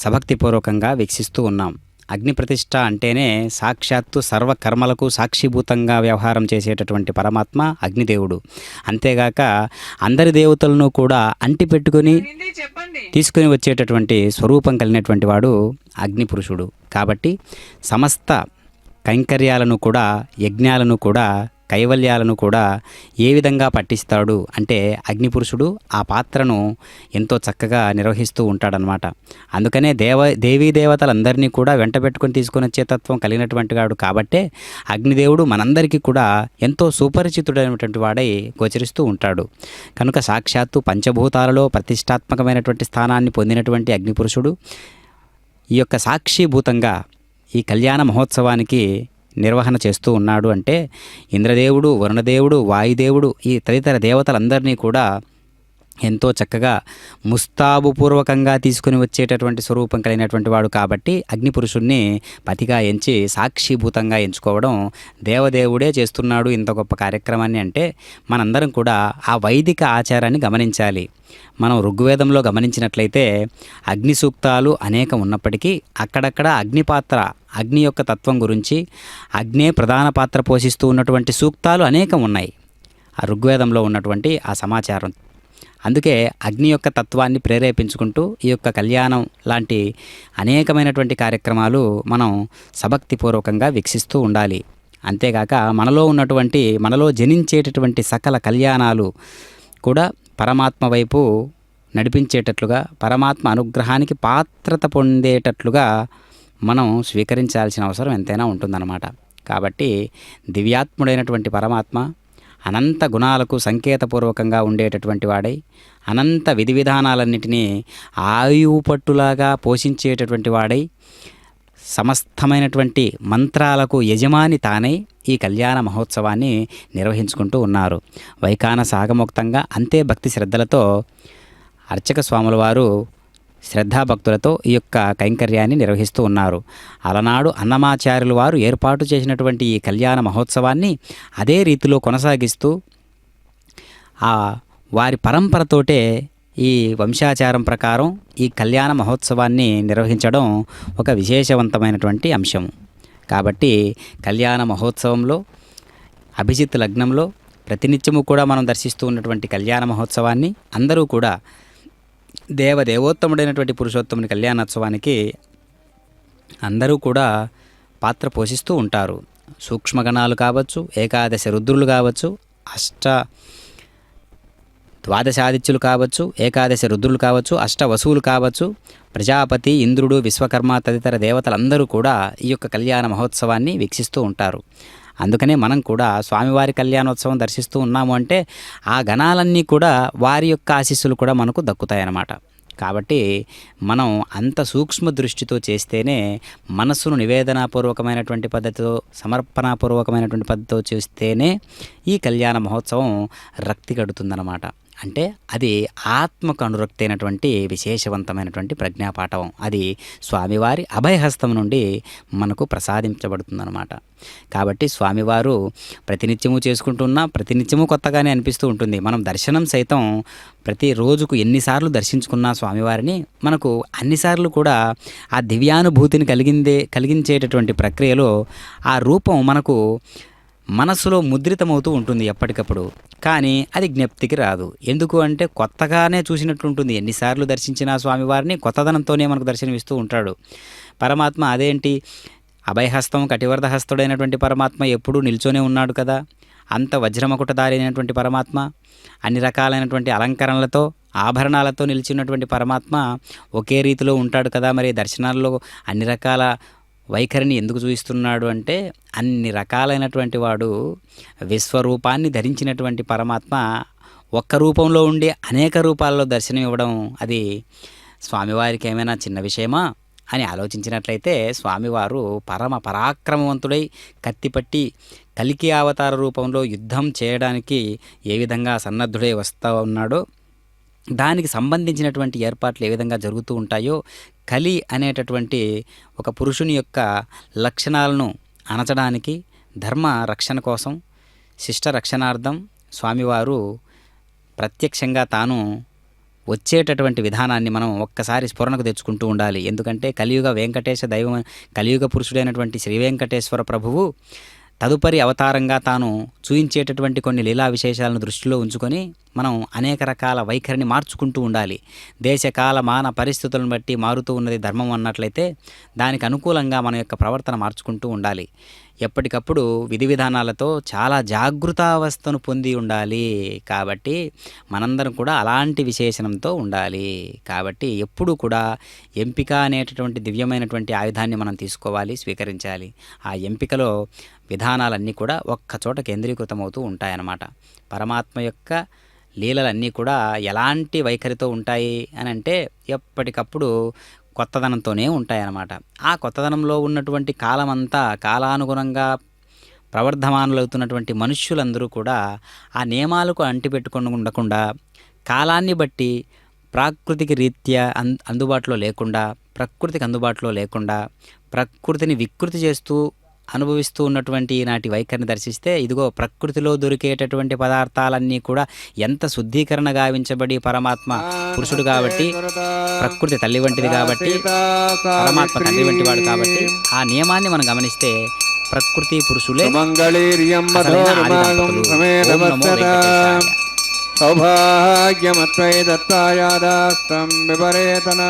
Speaker 2: సభక్తిపూర్వకంగా వీక్షిస్తూ ఉన్నాం. అగ్ని ప్రతిష్ట అంటేనే సాక్షాత్తు సర్వకర్మలకు సాక్షిభూతంగా వ్యవహారం చేసేటటువంటి పరమాత్మ అగ్నిదేవుడు. అంతేగాక అందరి దేవతలను కూడా అంటిపెట్టుకుని తీసుకుని వచ్చేటటువంటి స్వరూపం కలిగినటువంటి వాడు అగ్నిపురుషుడు. కాబట్టి సమస్త కైంకర్యాలను కూడా, యజ్ఞాలను కూడా, కైవల్యాలను కూడా ఏ విధంగా పట్టిస్తాడు అంటే అగ్నిపురుషుడు ఆ పాత్రను ఎంతో చక్కగా నిర్వహిస్తూ ఉంటాడనమాట. అందుకనే దేవీ దేవతలందరినీ కూడా వెంట పెట్టుకొని తీసుకొని వచ్చే తత్వం కలిగినటువంటి వాడు కాబట్టే అగ్నిదేవుడు మనందరికీ కూడా ఎంతో సుపరిచితుడైనటువంటి వాడై గోచరిస్తూ ఉంటాడు. కనుక సాక్షాత్తు పంచభూతాలలో ప్రతిష్టాత్మకమైనటువంటి స్థానాన్ని పొందినటువంటి అగ్నిపురుషుడు ఈ యొక్క సాక్షిభూతంగా ఈ కళ్యాణ మహోత్సవానికి నిర్వహణ చేస్తూ ఉన్నాడు. అంటే ఇంద్రదేవుడు, వరుణదేవుడు, వాయుదేవుడు, ఈ తదితర దేవతలందరినీ కూడా ఎంతో చక్కగా ముస్తాబుపూర్వకంగా తీసుకుని వచ్చేటటువంటి స్వరూపం కలిగినటువంటి వాడు కాబట్టి అగ్నిపురుషుణ్ణి పతిగా ఎంచి సాక్షిభూతంగా ఎంచుకోవడం దేవదేవుడే చేస్తున్నాడు ఇంత గొప్ప కార్యక్రమాన్ని అంటే మనందరం కూడా ఆ వైదిక ఆచారాన్ని గమనించాలి. మనం ఋగ్వేదంలో గమనించినట్లయితే అగ్ని సూక్తాలు అనేకం ఉన్నప్పటికీ అక్కడక్కడ అగ్నిపాత్ర అగ్ని యొక్క తత్వం గురించి అగ్నే ప్రధాన పాత్ర పోషిస్తూ ఉన్నటువంటి సూక్తాలు అనేకం ఉన్నాయి ఆ ఋగ్వేదంలో ఉన్నటువంటి ఆ సమాచారం. అందుకే అగ్ని యొక్క తత్వాన్ని ప్రేరేపించుకుంటూ ఈ యొక్క కళ్యాణం లాంటి అనేకమైనటువంటి కార్యక్రమాలు మనం సభక్తిపూర్వకంగా వీక్షిస్తూ ఉండాలి. అంతేగాక మనలో జనించేటటువంటి సకల కళ్యాణాలు కూడా పరమాత్మ వైపు నడిపించేటట్లుగా పరమాత్మ అనుగ్రహానికి పాత్రత పొందేటట్లుగా మనం స్వీకరించాల్సిన అవసరం ఎంతైనా ఉంటుందన్నమాట. కాబట్టి దివ్యాత్ముడైనటువంటి పరమాత్మ అనంత గుణాలకు సంకేతపూర్వకంగా ఉండేటటువంటి వాడై అనంత విధి విధానాలన్నిటినీ ఆయుపట్టులాగా పోషించేటటువంటి వాడై సమస్తమైనటువంటి మంత్రాలకు యజమాని తానై ఈ కళ్యాణ మహోత్సవాన్ని నిర్వహించుకుంటూ ఉన్నారు. వైఖాన సాగమోక్తంగా అంతే భక్తి శ్రద్ధలతో అర్చక స్వాముల వారు శ్రద్ధాభక్తులతో ఈ యొక్క కైంకర్యాన్ని నిర్వహిస్తూ ఉన్నారు. అలనాడు అన్నమాచార్యుల వారు ఏర్పాటు చేసినటువంటి ఈ కళ్యాణ మహోత్సవాన్ని అదే రీతిలో కొనసాగిస్తూ వారి పరంపరతోటే ఈ వంశాచారం ప్రకారం ఈ కళ్యాణ మహోత్సవాన్ని నిర్వహించడం ఒక విశేషవంతమైనటువంటి అంశం. కాబట్టి కళ్యాణ మహోత్సవంలో అభిజిత్ లగ్నంలో ప్రతినిత్యము కూడా మనం దర్శిస్తూ ఉన్నటువంటి కళ్యాణ మహోత్సవాన్ని అందరూ కూడా దేవోత్తముడైనటువంటి పురుషోత్తముని కళ్యాణోత్సవానికి అందరూ కూడా పాత్ర పోషిస్తూ ఉంటారు. సూక్ష్మగణాలు కావచ్చు, ఏకాదశ రుద్రులు కావచ్చు, ద్వాదశాదిత్యులు కావచ్చు, ఏకాదశ రుద్రులు కావచ్చు, వసువులు కావచ్చు, ప్రజాపతి, ఇంద్రుడు, విశ్వకర్మ తదితర దేవతలందరూ కూడా ఈ యొక్క కళ్యాణ మహోత్సవాన్ని వీక్షిస్తూ ఉంటారు. అందుకనే మనం కూడా స్వామివారి కళ్యాణోత్సవం దర్శిస్తూ ఉన్నాము అంటే ఆ గణాలన్నీ కూడా వారి యొక్క ఆశీస్సులు కూడా మనకు దక్కుతాయన్నమాట. కాబట్టి మనం అంత సూక్ష్మ దృష్టితో చేస్తేనే మనస్సును నివేదనాపూర్వకమైనటువంటి పద్ధతితో సమర్పణాపూర్వకమైనటువంటి పద్ధతితో చేస్తేనే ఈ కళ్యాణ మహోత్సవం రక్తి కడుతుందన్నమాట. అంటే అది ఆత్మకు అనురక్తి అయినటువంటి విశేషవంతమైనటువంటి ప్రజ్ఞాపాఠవం. అది స్వామివారి అభయహస్తం నుండి మనకు ప్రసాదించబడుతుందన్నమాట. కాబట్టి స్వామివారు ప్రతినిత్యము చేసుకుంటున్నా ప్రతినిత్యము కొత్తగానే అనిపిస్తూ ఉంటుంది. మనం దర్శనం సైతం ప్రతిరోజుకు ఎన్నిసార్లు దర్శించుకున్నా స్వామివారిని మనకు అన్నిసార్లు కూడా ఆ దివ్యానుభూతిని కలిగించేటటువంటి ప్రక్రియలో ఆ రూపం మనకు మనస్సులో ముద్రితమవుతూ ఉంటుంది ఎప్పటికప్పుడు. కానీ అది జ్ఞప్తికి రాదు. ఎందుకు అంటే కొత్తగానే చూసినట్లుంటుంది. ఎన్నిసార్లు దర్శించినా స్వామివారిని కొత్తదనంతోనే మనకు దర్శనమిస్తూ ఉంటాడు పరమాత్మ. అదేంటి అభయహస్తం కటివర్ధహస్తుడైనటువంటి పరమాత్మ ఎప్పుడూ నిల్చొనే ఉన్నాడు కదా. అంత వజ్రమకుటధారి అయినటువంటి పరమాత్మ, అన్ని రకాలైనటువంటి అలంకరణలతో ఆభరణాలతో నిలిచినటువంటి పరమాత్మ ఒకే రీతిలో ఉంటాడు కదా. మరి దర్శనాల్లో అన్ని రకాల వైఖరిని ఎందుకు చూపిస్తున్నాడు అంటే అన్ని రకాలైనటువంటి వాడు విశ్వరూపాన్ని ధరించినటువంటి పరమాత్మ ఒక్క రూపంలో ఉండి అనేక రూపాల్లో దర్శనం ఇవ్వడం అది స్వామివారికి ఏమైనా చిన్న విషయమా అని ఆలోచించినట్లయితే స్వామివారు పరమ పరాక్రమవంతుడై కత్తిపట్టి కలికి అవతార రూపంలో యుద్ధం చేయడానికి ఏ విధంగా సన్నద్ధుడై వస్తూ ఉన్నాడో దానికి సంబంధించినటువంటి ఏర్పాట్లు ఏ విధంగా జరుగుతూ ఉంటాయో కలి అనేటటువంటి ఒక పురుషుని యొక్క లక్షణాలను అణచడానికి ధర్మ రక్షణ కోసం శిష్ట రక్షణార్థం స్వామివారు ప్రత్యక్షంగా తాను వచ్చేటటువంటి విధానాన్ని మనం ఒక్కసారి స్ఫురణకు తెచ్చుకుంటూ ఉండాలి. ఎందుకంటే కలియుగ వెంకటేశ దైవం, కలియుగ పురుషుడైనటువంటి శ్రీ వెంకటేశ్వర ప్రభువు తదుపరి అవతారంగా తాను చూయించేటటువంటి కొన్ని లీలా విశేషాలను దృష్టిలో ఉంచుకొని మనం అనేక రకాల వైఖరిని మార్చుకుంటూ ఉండాలి. దేశకాల మాన పరిస్థితులను బట్టి మారుతూ ఉన్నది ధర్మం అన్నట్లయితే దానికి అనుకూలంగా మన యొక్క ప్రవర్తన మార్చుకుంటూ ఉండాలి. ఎప్పటికప్పుడు విధి విధానాలతో చాలా జాగృతావస్థను పొంది ఉండాలి. కాబట్టి మనందరం కూడా అలాంటి విశేషణంతో ఉండాలి. కాబట్టి ఎప్పుడూ కూడా ఎంపిక అనేటటువంటి దివ్యమైనటువంటి ఆయుధాన్ని మనం తీసుకోవాలి, స్వీకరించాలి. ఆ ఎంపికలో విధానాలన్నీ కూడా ఒక్కచోట కేంద్రీకృతమవుతూ ఉంటాయన్నమాట. పరమాత్మ యొక్క లీలలన్నీ కూడా ఎలాంటి వైఖరితో ఉంటాయి అని అంటే ఎప్పటికప్పుడు కొత్తదనంతోనే ఉంటాయన్నమాట. ఆ కొత్తదనంలో ఉన్నటువంటి కాలమంతా కాలానుగుణంగా ప్రవర్ధమానులవుతున్నటువంటి మనుష్యులందరూ కూడా ఆ నియమాలకు అంటిపెట్టుకొని ఉండకుండా కాలాన్ని బట్టి ప్రాకృతికి రీత్యా అందుబాటులో లేకుండా, ప్రకృతికి అందుబాటులో లేకుండా, ప్రకృతిని వికృతి చేస్తూ అనుభవిస్తూ ఉన్నటువంటి ఈనాటి వైఖరిని దర్శిస్తే, ఇదిగో ప్రకృతిలో దొరికేటటువంటి పదార్థాలన్నీ కూడా ఎంత శుద్ధీకరణ గావించబడి పరమాత్మ పురుషుడు కాబట్టి, ప్రకృతి తల్లి వంటిది కాబట్టి, పరమాత్మ తండ్రి వంటి వాడు కాబట్టి, ఆ నియమాన్ని మనం గమనిస్తే ప్రకృతి పురుషులే అసలైన ఆది దంపతులు. ఓం నమో వెంకటేశాయ.
Speaker 1: సౌభాగ్యమత్వై దత్తాయాదాస్తం విపరేతన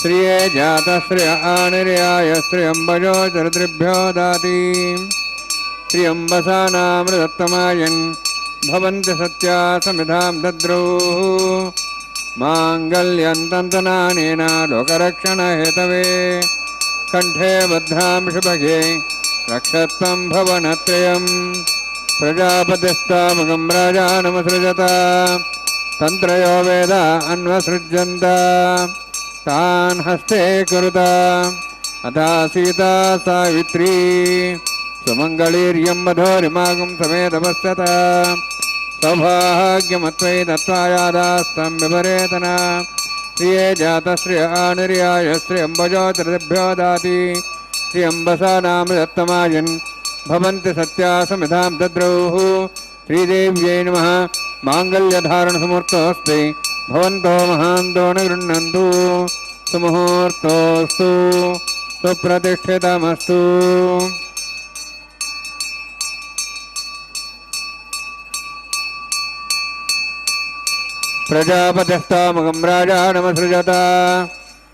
Speaker 1: శ్రియే జాత శ్రియ ఆనిర్యాయ శ్రియంబజో చరిద్రిభ్యో దాతి శ్రియంబసానామృతత్తమాయన్ భవంతి సత్యా సమిధాం దద్రౌ మాంగళ్యంతంతనానేన లోకరక్షణ హేతవే కంఠే బద్ధాం శుభగే రక్షత్వం భవనత్రయం ప్రజాపతిస్తామగం రాజానమసృజత తంత్రయో వేద అన్వసృజ్యంత తాన్ హస్తే కురుత అథా సీతా సావిత్రీ సుమంగళీర్యం మధోరిమాగం సమేతపశ్యత సౌభాగ్యమత్వై దత్వాయాదాస్తం విపరేతన శ్రియే జాత శ్రియ ఆనిర్యాయ శ్రియంబజో త్రిభ్యో దాతి శ్రియంబసానామృతత్తమాయన్ భవంతి సత్యా సమిధాం దద్రౌ శ్రీదేవ్యై నమః మాంగళ్యధారణసమూర్తోऽस्ति భవంతో మహాంతో న గృహ్ణन्तు సుముహూర్తోऽस्तु సుప్రతిష్ఠితమస్తు. ప్రజాపతిస్తామగం రాజానమసృజత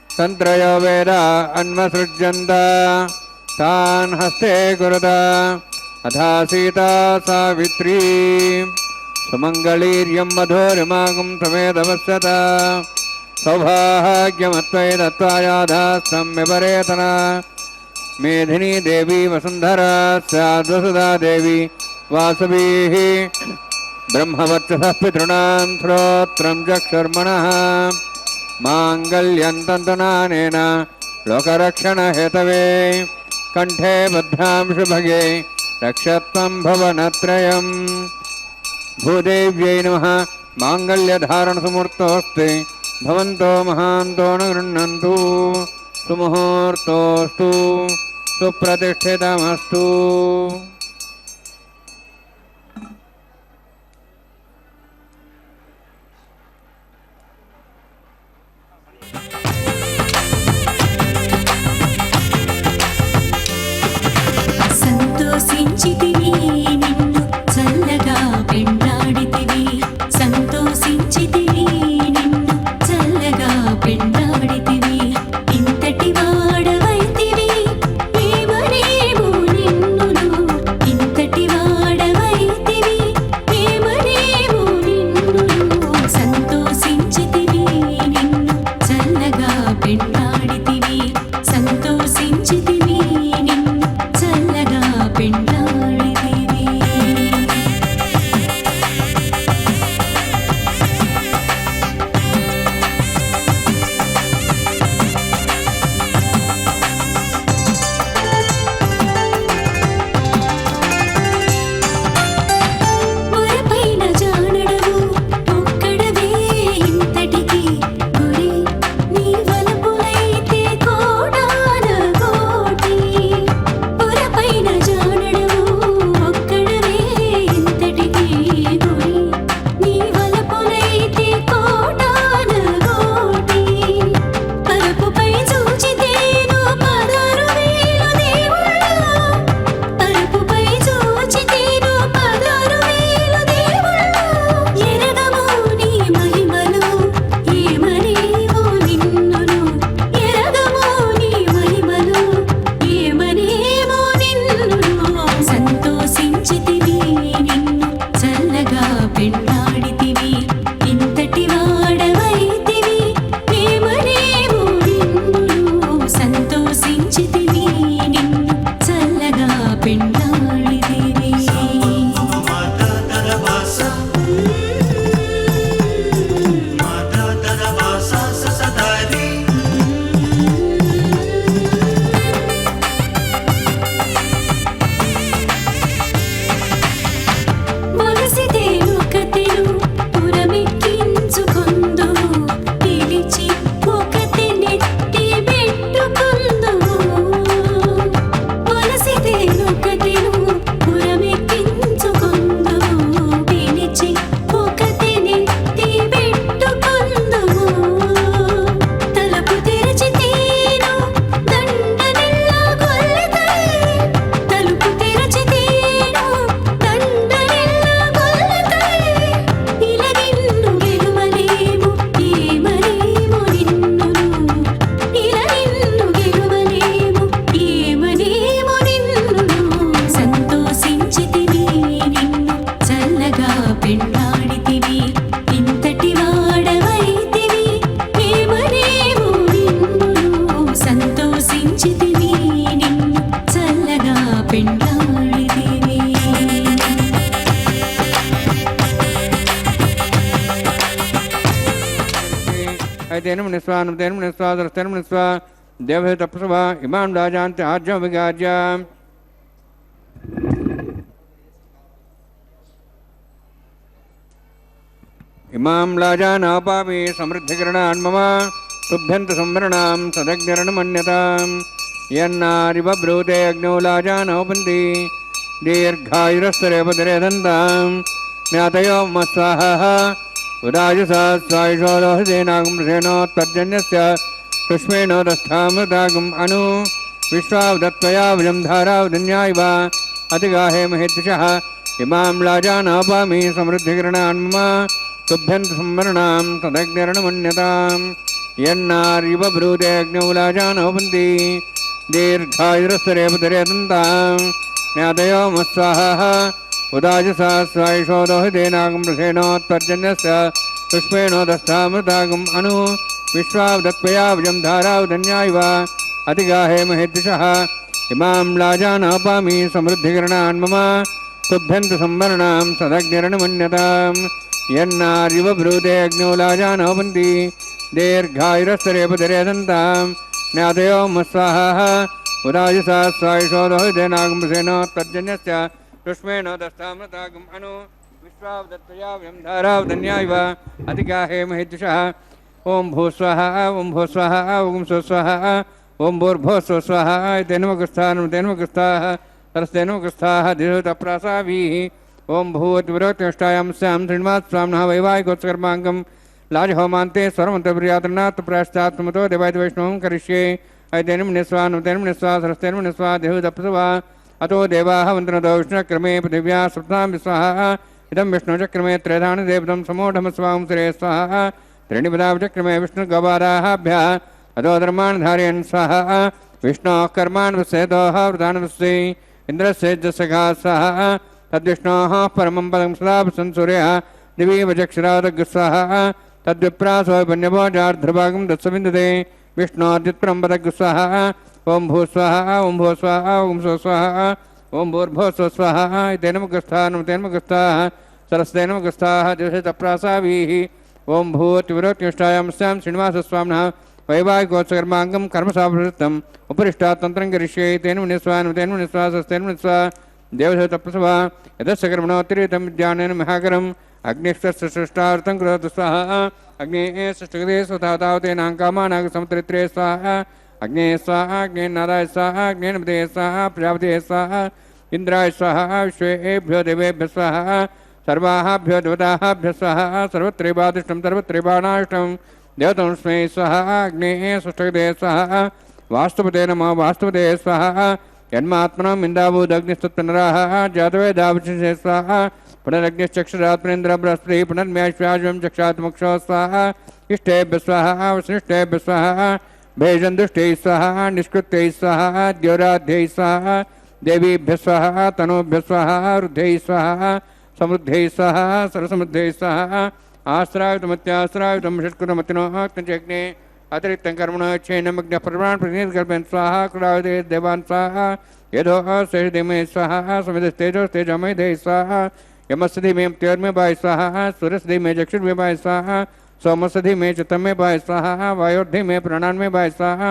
Speaker 1: తంత్రయో వేద అన్వసృజ్యంత తాన్ హస్తే కురుత అథా సీతా సావిత్రీ సుమంగళీర్యం మధోరిమాగం సమేతపశ్యత సౌభాగ్యమత్వై దత్వాయాదాస్తం విపరేతన మేధినీ దేవీ వసుంధరా స్యాద్వసుధా దేవి వాసవీ బ్రహ్మవత్సః పితॄణాం శ్రోత్రం చక్షుర్మణః మాంగళ్యంతంతనానేన లోకరక్షణ హేతవే కంఠే బద్ధాం శుభగే రక్షత్వం భవనత్రయం భూదేవ్యై నమః మాంగళ్యధారణసమూర్తోऽस्ति భవంతో మహాంతో న గృహ్ణन्तు సుముహూర్తోऽस्तु సుప్రతిష్ఠితమస్తు.
Speaker 4: సంతోషించితివి నిన్ను చల్లగా పెండాడితివి, సంతోషించితివి నిన్ను చల్లగా పెండాడితివి, ఇంతటి వాడవైతివి ఏమనేమో నిన్నును
Speaker 1: तेन मुनिस्वा तेन मुनिस्वा सरस्तेन मुनिस्वा देवसे तपस्वा इमां राजान्ते आज्यं विगाज्य इमां लाजानापामि समृद्धिकरणान् मम तुभ्यन्त संवरणां सदग्निरणमन्यताम् यन्नारिब्रूते अग्नौ लाजानोपन्ति दीर्घायुरस्तरेपतिरेदन्ताम् ज्ञातयो मत्स्वाहः उदायुषा स्वायुषोदोहसेनागुंसेनोत्पर्जन्यस्य सुष्मेणोदस्थामृतागुम् अनु विश्वावदत्त्वया विजं धारावदन्या इव अतिगाहे महेद्विषः इमां लाजानापामि समृद्धिकरणान् मम तुभ्यन्त संवरणां तदग्निरणमन्यताम् यन्नारिब्रूते अग्नौ लाजानोपन्ति दीर्घायुरस्तरेपतिरेदन्ताम् ज्ञातयो मत्स्वाहः उदायुषा स्वायुषोदोहसेनागुंसेनोत्पर्जन्यस्य सुष्मेणोदस्थामृतागुम् अनु विश्वावदत्त्वया विजं धारावदन्या इव अतिगाहे महेद्विषः इमां लाजानापामि समृद्धिकरणान् मम तुभ्यन्त संवरणां सदग्निरणमन्यताम् यन्नारिब्रूते अग्नौ लाजानोपन्ति दीर्घायुरस्तरेपतिरेदन्ताम् ज्ञातयो मत्स्वाहः उदायुषा स्वायुषोदोहसेनागुंसेनोत्पर्जन्यस्य सुष्मेणोदस्थामृतागुम् अनु विश्वावदत्त्वया विजं धारावदन्या इव अतिगाहे महेद्विषः ओं भूस्वाहा ओं भूस्वाहा ओं स्वस्वाहा ओं भूर्भुवस्वस्वाहा तेनमगस्थाः सरस्तेनमगस्थाः दिशोतप्रासाभिः ओं भूवद्विरोत्तिष्ठायां स्यां श्रीनिवास स्वामिनः वैवाहिकोत्सकर्माङ्गं लाजहोमान्ते स्वरमन्तप्रियातनात् प्राश्चात्मतो देवायत वैष्णवं करिष्ये ऐतेनमुनिस्वा नुतेनमुनिस्वा सरस्तेनमुनिस्वा देहुदप्सुवा अतो देवाः वन्दनतो विष्णुक्रमे पृथिव्या सप्तां विस्वाहा इदं विष्णुचक्रमे त्रयधानि देवतं समूढमस्वां श्रेय स्वाहा त्रीणिपदाचक्रमे विष्णुगवादाभ्यः अतो धर्मान् धारयन् स्वाहा विष्णोः कर्मान् वसेतोः वृतान् वस्ति इन्द्रस्य जसखा स्वाहा तद्विष्णोः परमं पदं सदा वसन् सूर्यः दिवि वचक्षरादग्स्वाहा तद्विप्रासो पन्यभोजार्ध्रभागं दत्सविन्दते विष्णोद्युत्परं पदग्स्वाहा ओं भूस्वाहा ओं भूस्वाहा ओं स्वस्वाहा ओं भूर्भुवस्वस्वाहा तेनमुखस्थाः सरस्तेनमुखस्थाः दिवसे तप्रासाभिः ओं भूवद्विरोत्तिष्ठायां स्यां श्रीनिवासस्वामिनः वैवाहिकोत्सकर्माङ्गं कर्मसाफलृतम् उपरिष्टात् तन्त्रं करिष्ये तेन मुनिस्वा सरस्तेन मुनिस्वा देवसे तपस्वा यदस्य कर्मणोत्तरीतं विद्यानेन महाकरम् अग्निष्टसृष्टार्थं करोतु स्वाहा अग्नेः सृष्टगते स्वधातावतेनाङ्कामानागसमुत्रित्रे स्वाहा अग्ने स्वाहा अग्नेनादाय स्वाहा अग्नेनपते स्वाहा प्रजापते स्वाहा इंद्राय स्वाहा विश्वेभ्यो देवेभ्य स्वाहा सर्वाभ्यो देवताभ्य स्वाहा सर्वत्रैवादिष्टं सर्वत्रैवानाष्टं देवतंस्मै स्वाहा अग्नेः सृष्टगते स्वाहा वास्तुपते नमः वास्तुपते स्वाहा यन्मात्मनं इन्दावूदग्निस्तत्पुनराः जातवेदावचिषे स्वाहा पुनरग्निश्चक्षुरात्मनेन्द्र बृहस्पति पुनर्म्याश्वाजं चक्षात्मुक्षो स्वाहा इष्टेभ्य स्वाहा वसिष्ठेभ्य स्वाहा भेजन्दुष्टै स्वाहा निष्कृत्यै स्वाहा द्योराध्यै स्वाहा देवीभ्य स्वाहा तनूभ्य स्वाहा रुद्ध्यै स्वाहा समृद्ध्यै स्वाहा सरसमृद्ध्यै स्वाहा आश्रायुतमत्याश्रायुतं षट्कृतमतिनो अग्निचग्ने अतिरिक्तं कर्मणः क्षेनमग्नः प्रमाण प्रतिनिधिकल्पयन् स्वाहा कृडावते देवान् स्वाहा यदो शेषधिमे स्वाहा समिधस्तेजोस्तेजमयधे स्वाहा यमस्धिमे त्योर्मे बाय स्वाहा सूर्यस्धिमे चक्षुर्मे बाय स्वाहा सोमस्धिमे चित्तमे बाय स्वाहा वायोर्धिमे प्राणान्मे बाय स्वाहा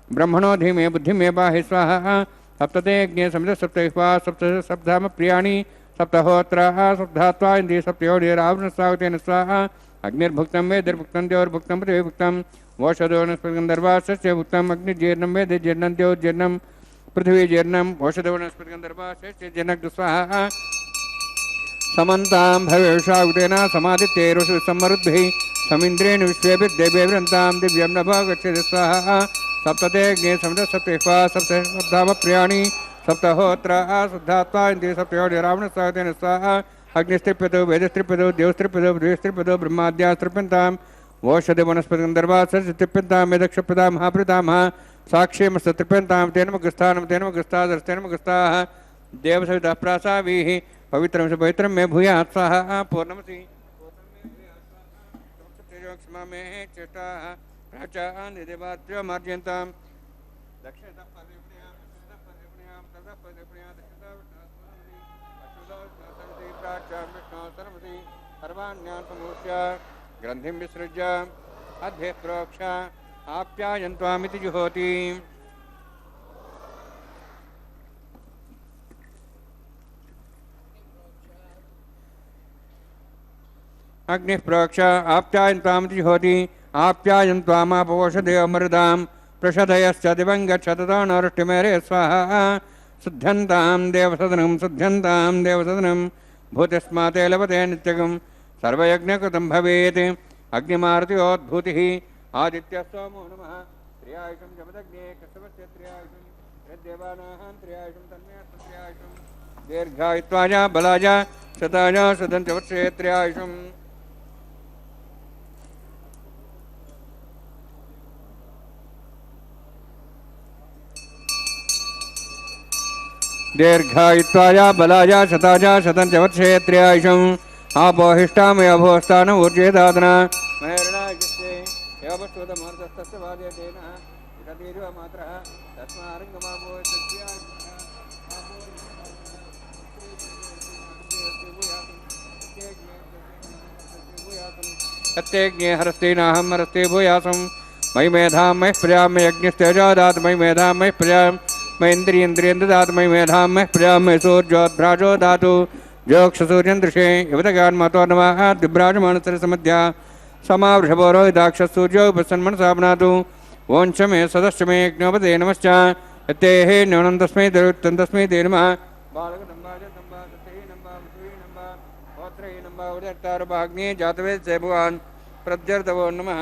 Speaker 1: ब्रह्मणोधिमे बुद्धिमे बाय स्वाहा सप्तते यज्ञे समिध सप्तैः सप्त सप्ताम प्रियाणि सप्तहोत्राः सप्तात्वा इन्द्रिय सप्तयोर्यरावृण स्वागतेन स्वाहा अग्निर्भुक्तं वेदिर्भुक्तं द्योर्भुक्तं पृथिवीभुक्तं वोषधो वनस्पतिगन्धर्वास्य भुक्तम् अग्निजीर्णं वेदे जीर्णं द्योर्जीर्णं पृथ्वी जीर्णं वोषधो वनस्पतिगन्धर्वास्य जनक स्वाहा समन्तां भवेशागुतेन समादित्यैरुषु समरुद्भिः समिन्द्रेण विश्वेभिर्देवेभिरन्तां दिव्यं नभः गच्छति स्वाहा सप्तते अग्ने समिध सप्तैः सप्तामप्रियाणि सप्तहोत्राः शुद्धात्मा इन्द्रिय सप्तयोर्यरावण स्वागतेन स्वाहा अग्निस्त्रिप्यतो वेदस्त्रिप्यतो देवस्त्रिप्यतो पृथ्वीस्त्रिप्यतो ब्रह्माद्यास्त्रिप्यन्तां वोषधि वनस्पतिगन्धर्वासर्षत्रिप्यन्तां यदक्षप्रदा महाप्रदामः साक्ष्यमस्तत्रिप्यन्तां तेनमगस्ताः देवसवितः प्रासाभिः पवित्रं च पवित्रं मे भूयात् स्वाहा पूर्णमसि क्षमा मे चेष्टाः प्राचान् देवात्र्य मार्जयन्तां दक्षिणतः ग्रंथिं विसृज्य अध्ये प्रोक्ष आप्यायन्त्वामिति जुहोति अग्निः प्रोक्ष आप्यायन्त्वामिति जुहोति आप्यायन्त्वामापवोषधेऽमृतां प्रषधयश्च दिवं गच्छततो नवृष्टिमेरे स्वाहा शुद्धन्तां देवसदनं भूतिस्माते लभते नित्यगं सर्वयज्ञकृतं भवेत् अग्निमारुत्योद्भूतिः आदित्यस्तोमो नमः त्र्यायुषं जपदग्ने कश्यपस्य त्र्यायुषं यद्देवानाः त्र्यायुषं तन्मेऽस्तु त्र्यायुषं दीर्घायुत्वाय बलाय शताय शतं च वर्षे त्र्यायुषम् दीर्घायुत्वाय बलाय शताय शतं च वर्षे त्र्यायुषम् आपोहिष्टामयभोस्तान ऊर्जेदातना महेरणायुष्ये एवस्तुतमर्दस्तस्य वाद्यतेन गतिर्व मात्रः तस्मारङ्गमापो सत्यज्ञे हरस्ते नाहं हरस्ते भूयासं मयि मेधां मयि प्रजां मयि अग्निस्तेजोदात् मयि मेधां मयि प्रजां मयि इन्द्रियेन्द्रियं ददातु मयि मेधां मयि प्रजां मयि सूर्योद्भ्राजो दातु जोक्षसूर्यन्दृशे युवतगान्मतो नमः दिव्राजमानसरसमध्या समावृषभोरोहिताक्षसूर्यो उपसन्मनसा पुनातु ओञ्च मे सदश्च मे यज्ञोपदे नमश्च यत्तेः न्यूनं तस्मै दरुत्तं तस्मै ते नमः बालकदम्बाज दम्बा तस्यै नम्बा पृथ्वी नम्बा होत्रै नम्बा उदत्तारभाग्ने जातवेद भगवान् प्रद्यर्तवो नमः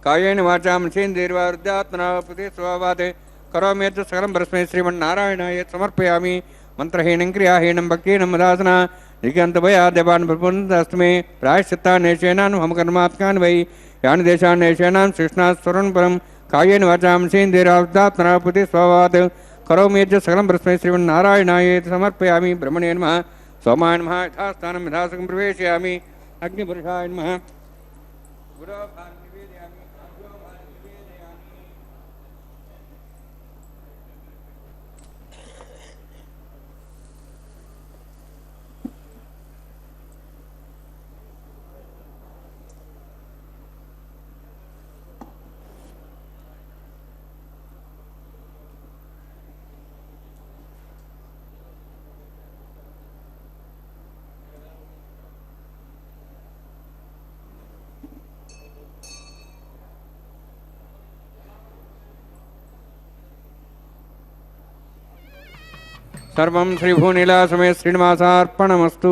Speaker 1: कायेन वाचा मनसेन्द्रियैर्वा हृदयात्मना प्रति स्वभावात् करोमि यत् सकलं परस्मै श्रीमन्नारायणाय समर्पयामि मंत्रहीनं क्रियाहीनं भक्तिहीनं मदासना जिज्ञान्तभयादेवान् प्रपुनस्तु मे प्रायश्चित्तान्यशेनानुहं कर्मात्मान् वै यानि देशान्यशेनां श्रेष्णास्वरं परं कायेन वाचा मनसेन्द्रियैर्वा प्रति स्वभावात् करोमि यत् सकलं परस्मै श्रीमन्नारायणाय समर्पयामि ब्रह्मणे नमः सोमाय नमः यथास्थानं यथासकं प्रवेशयामि अग्निपुरुषाय नमः सर्वं श्रीभूनीलासमे श्रीनिवासार्पणमस्तु।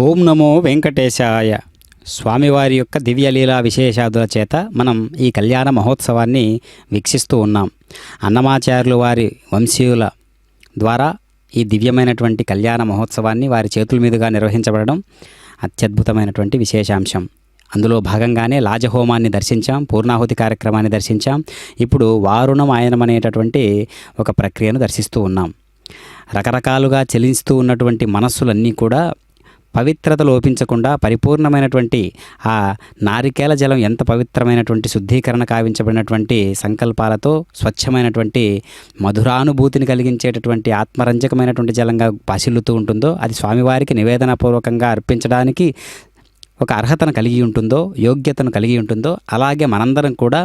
Speaker 2: ఓం నమో వెంకటేశాయ. స్వామివారి యొక్క దివ్యలీలా విశేషాదుల చేత మనం ఈ కళ్యాణ మహోత్సవాన్ని వీక్షిస్తూ ఉన్నాం. అన్నమాచార్యులు వారి వంశీయుల ద్వారా ఈ దివ్యమైనటువంటి కళ్యాణ మహోత్సవాన్ని వారి చేతుల మీదుగా నిర్వహించబడడం అత్యద్భుతమైనటువంటి విశేషాంశం. అందులో భాగంగానే లాజహోమాన్ని దర్శించాం, పూర్ణాహుతి కార్యక్రమాన్ని దర్శించాం. ఇప్పుడు వారుణం ఆయనం అనేటటువంటి ఒక ప్రక్రియను దర్శిస్తూ ఉన్నాం. రకరకాలుగా చలిస్తూ ఉన్నటువంటి మనస్సులన్నీ కూడా పవిత్రత లోపించకుండా పరిపూర్ణమైనటువంటి ఆ నారికేల జలం ఎంత పవిత్రమైనటువంటి శుద్ధీకరణ కావించబడినటువంటి సంకల్పాలతో స్వచ్ఛమైనటువంటి మధురానుభూతిని కలిగించేటటువంటి ఆత్మరంజకమైనటువంటి జలంగా పసిల్లుతూ ఉంటుందో అది స్వామివారికి నివేదనపూర్వకంగా అర్పించడానికి ఒక అర్హతను కలిగి ఉంటుందో, యోగ్యతను కలిగి ఉంటుందో, అలాగే మనందరం కూడా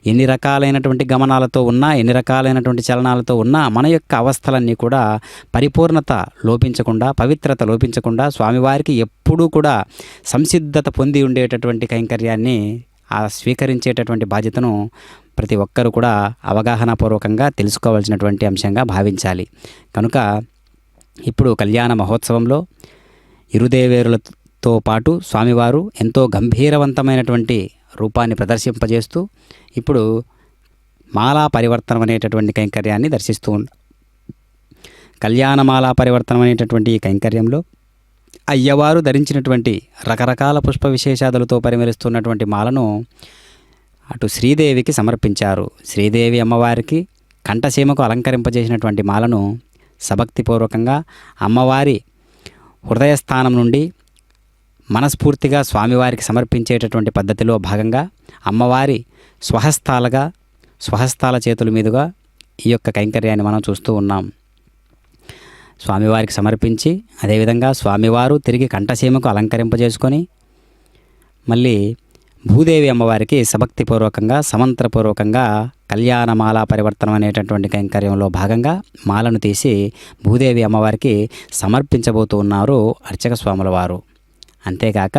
Speaker 2: ఎన్ని రకాలైనటువంటి గమనాలతో ఉన్నా, ఎన్ని రకాలైనటువంటి చలనాలతో ఉన్నా మన యొక్క అవస్థలన్నీ కూడా పరిపూర్ణత లోపించకుండా, పవిత్రత లోపించకుండా స్వామివారికి ఎప్పుడూ కూడా సంసిద్ధత పొంది ఉండేటటువంటి కైంకర్యాన్ని స్వీకరించేటటువంటి బాధ్యతను ప్రతి ఒక్కరూ కూడా అవగాహనపూర్వకంగా తెలుసుకోవాల్సినటువంటి అంశంగా భావించాలి. కనుక ఇప్పుడు కళ్యాణ మహోత్సవంలో ఇరుదేవేరులతో పాటు స్వామివారు ఎంతో గంభీరవంతమైనటువంటి రూపాన్ని ప్రదర్శింపజేస్తూ ఇప్పుడు మాలా పరివర్తనం అనేటటువంటి కైంకర్యాన్ని దర్శిస్తూ కళ్యాణమాలా పరివర్తనం అనేటటువంటి ఈ కైంకర్యంలో అయ్యవారు ధరించినటువంటి రకరకాల పుష్ప విశేషాదులతో పరిమళిస్తున్నటువంటి మాలను అటు శ్రీదేవికి సమర్పించారు. శ్రీదేవి అమ్మవారికి కంఠసీమకు అలంకరింపజేసినటువంటి మాలను సభక్తిపూర్వకంగా అమ్మవారి హృదయస్థానం నుండి మనస్ఫూర్తిగా స్వామివారికి సమర్పించేటటువంటి పద్ధతిలో భాగంగా అమ్మవారి స్వహస్తాల చేతుల మీదుగా ఈ యొక్క కైంకర్యాన్ని మనం చూస్తూ ఉన్నాం. స్వామివారికి సమర్పించి అదేవిధంగా స్వామివారు తిరిగి కంఠసీమకు అలంకరింపజేసుకొని మళ్ళీ భూదేవి అమ్మవారికి సభక్తిపూర్వకంగా సమంత్రపూర్వకంగా కళ్యాణమాల పరివర్తనం అనేటటువంటి కైంకర్యంలో భాగంగా మాలను తీసి భూదేవి అమ్మవారికి సమర్పించబోతూ ఉన్నారు అర్చక స్వాముల వారు. అంతేకాక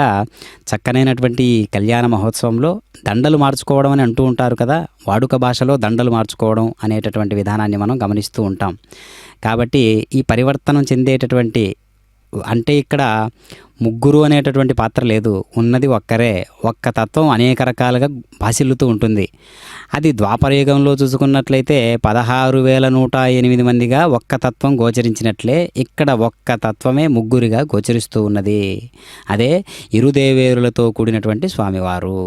Speaker 2: చక్కనైనటువంటి ఈ కళ్యాణ మహోత్సవంలో దండలు మార్చుకోవడం అని అంటూ ఉంటారు కదా, వాడుక భాషలో దండలు మార్చుకోవడం అనేటటువంటి విధానాన్ని మనం గమనిస్తూ ఉంటాం. కాబట్టి ఈ పరివర్తనం చెందేటటువంటి అంటే ఇక్కడ ముగ్గురు అనేటటువంటి పాత్ర లేదు, ఉన్నది ఒక్కరే. ఒక్క తత్వం అనేక రకాలుగా భాసిల్లుతూ ఉంటుంది. అది ద్వాపరయుగంలో చూసుకున్నట్లయితే 16,108 మందిగా ఒక్క తత్వం గోచరించినట్లే ఇక్కడ ఒక్క తత్వమే ముగ్గురిగా గోచరిస్తూ ఉన్నది. అదే ఇరుదేవేరులతో కూడినటువంటి స్వామివారు.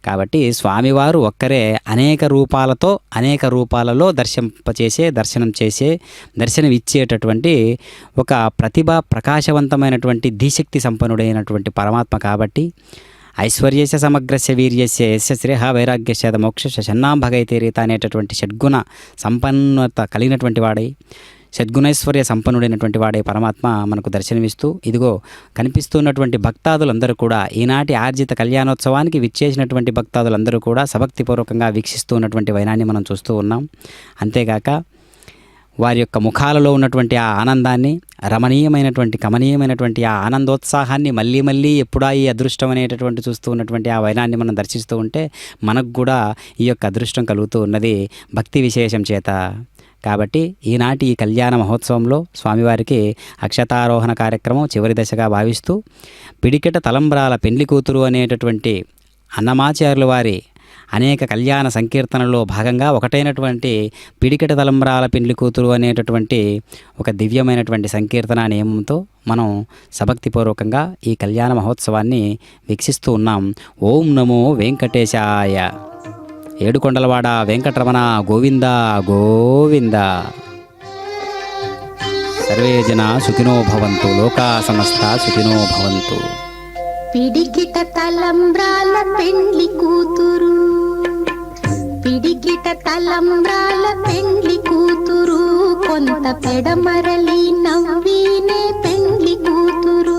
Speaker 2: కాబట్టి స్వామివారు ఒక్కరే అనేక రూపాలతో అనేక రూపాలలో దర్శనం చేసే దర్శనమిచ్చేటటువంటి ఒక ప్రతిభ ప్రకాశవంతమైనటువంటి ధీశక్తి సంపన్నుడైనటువంటి పరమాత్మ. కాబట్టి ఐశ్వర్యస్య సమగ్రస్య వీర్యస్య యస్య శ్రేహ వైరాగ్యస్య మోక్ష షణ్ణాంభగైతేరీత అనేటటువంటి షడ్గుణ సంపన్నత కలిగినటువంటి వాడై సద్గుణైశ్వర్య సంపన్నుడైనటువంటి వాడే పరమాత్మ మనకు దర్శనమిస్తూ ఇదిగో కనిపిస్తున్నటువంటి భక్తాదులందరూ కూడా ఈనాటి ఆర్జిత కళ్యాణోత్సవానికి విచ్చేసినటువంటి భక్తాదులందరూ కూడా సభక్తిపూర్వకంగా వీక్షిస్తూ ఉన్నటువంటి వైనాన్ని మనం చూస్తూ ఉన్నాం. అంతేగాక వారి యొక్క ముఖాలలో ఉన్నటువంటి ఆ ఆనందాన్ని, రమణీయమైనటువంటి కమనీయమైనటువంటి ఆ ఆనందోత్సాహాన్ని మళ్ళీ మళ్ళీ ఎప్పుడా ఈ అదృష్టం అనేటటువంటి చూస్తూ ఉన్నటువంటి ఆ వైనాన్ని మనం దర్శిస్తూ ఉంటే మనకు కూడా ఈ యొక్క అదృష్టం కలుగుతూ ఉన్నది భక్తి విశేషం చేత. కాబట్టి ఈనాటి ఈ కళ్యాణ మహోత్సవంలో స్వామివారికి అక్షతారోహణ కార్యక్రమం చివరి దశగా భావిస్తూ పిడికెట తలంబ్రాల పెండ్లి కూతురు అనేటటువంటి అన్నమాచార్యుల వారి అనేక కళ్యాణ సంకీర్తనలో భాగంగా ఒకటైనటువంటి పిడికెట తలంబ్రాల పెండ్లి కూతురు అనేటటువంటి ఒక దివ్యమైనటువంటి సంకీర్తన నియమంతో మనం సభక్తిపూర్వకంగా ఈ కళ్యాణ మహోత్సవాన్ని వీక్షిస్తూ ఉన్నాం. ఓం నమో వెంకటేశాయ. ఏడుకొండలవాడ వెంకటరమణ గోవింద గోవింద. సర్వే జన సుఖినో భవంతు, లోకా సమస్త సుఖినో భవంతు.
Speaker 5: పిడికిట తలంబ్రాల పెండ్లి కూతురు, పిడికిట తలంబ్రాల పెండ్లి కూతురు, కొంత పెడమరలి నవ్వినే పెండ్లి కూతురు.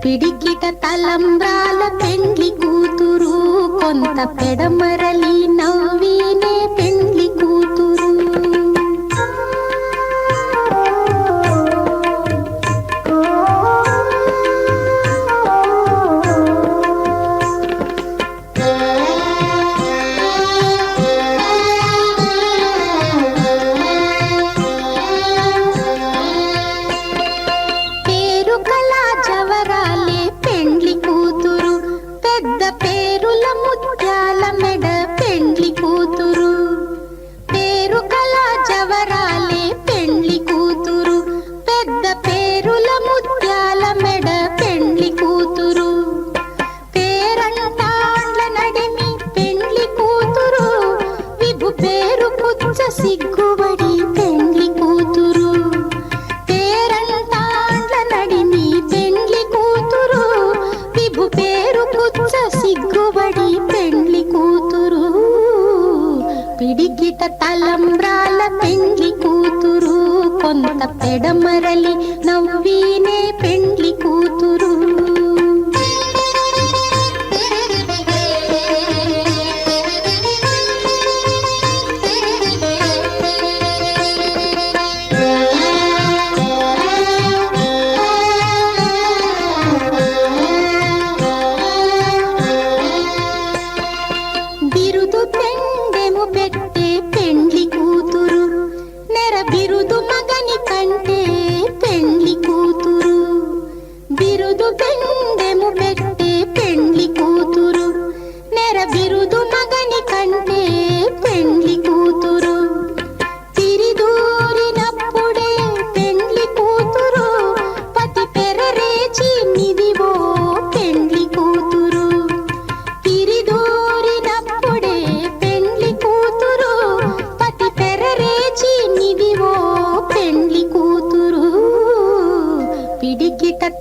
Speaker 5: పిడికిట తలంబ్రాల పెండ్లి కూతురు, కొంత పెడమరలి నవ్వినే పెండ్లి కూతురు. సిగ్గుబడి పెండ్లి కూతురు, పేరంటాండ్ల నడిమి పెండ్లి కూతురు, విభు పేరు పుచ్చ సిగ్గుబడి పెండ్లి కూతురు. పిడికిట తలంబ్రాల పెండ్లి కూతురు, కొంత పెడమరలి నవ్వినే పెండ్లి కూతురు.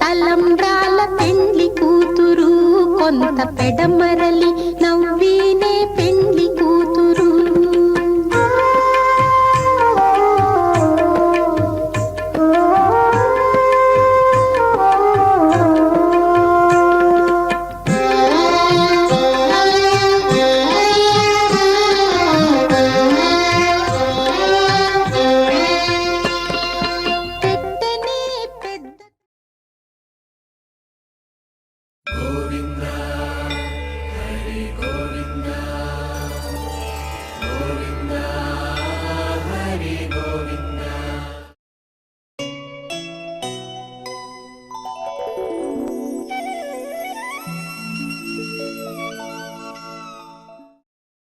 Speaker 5: తలంబ్రాల పెండ్లి కూతురు, కొంత పెడమరలి నవ్వినే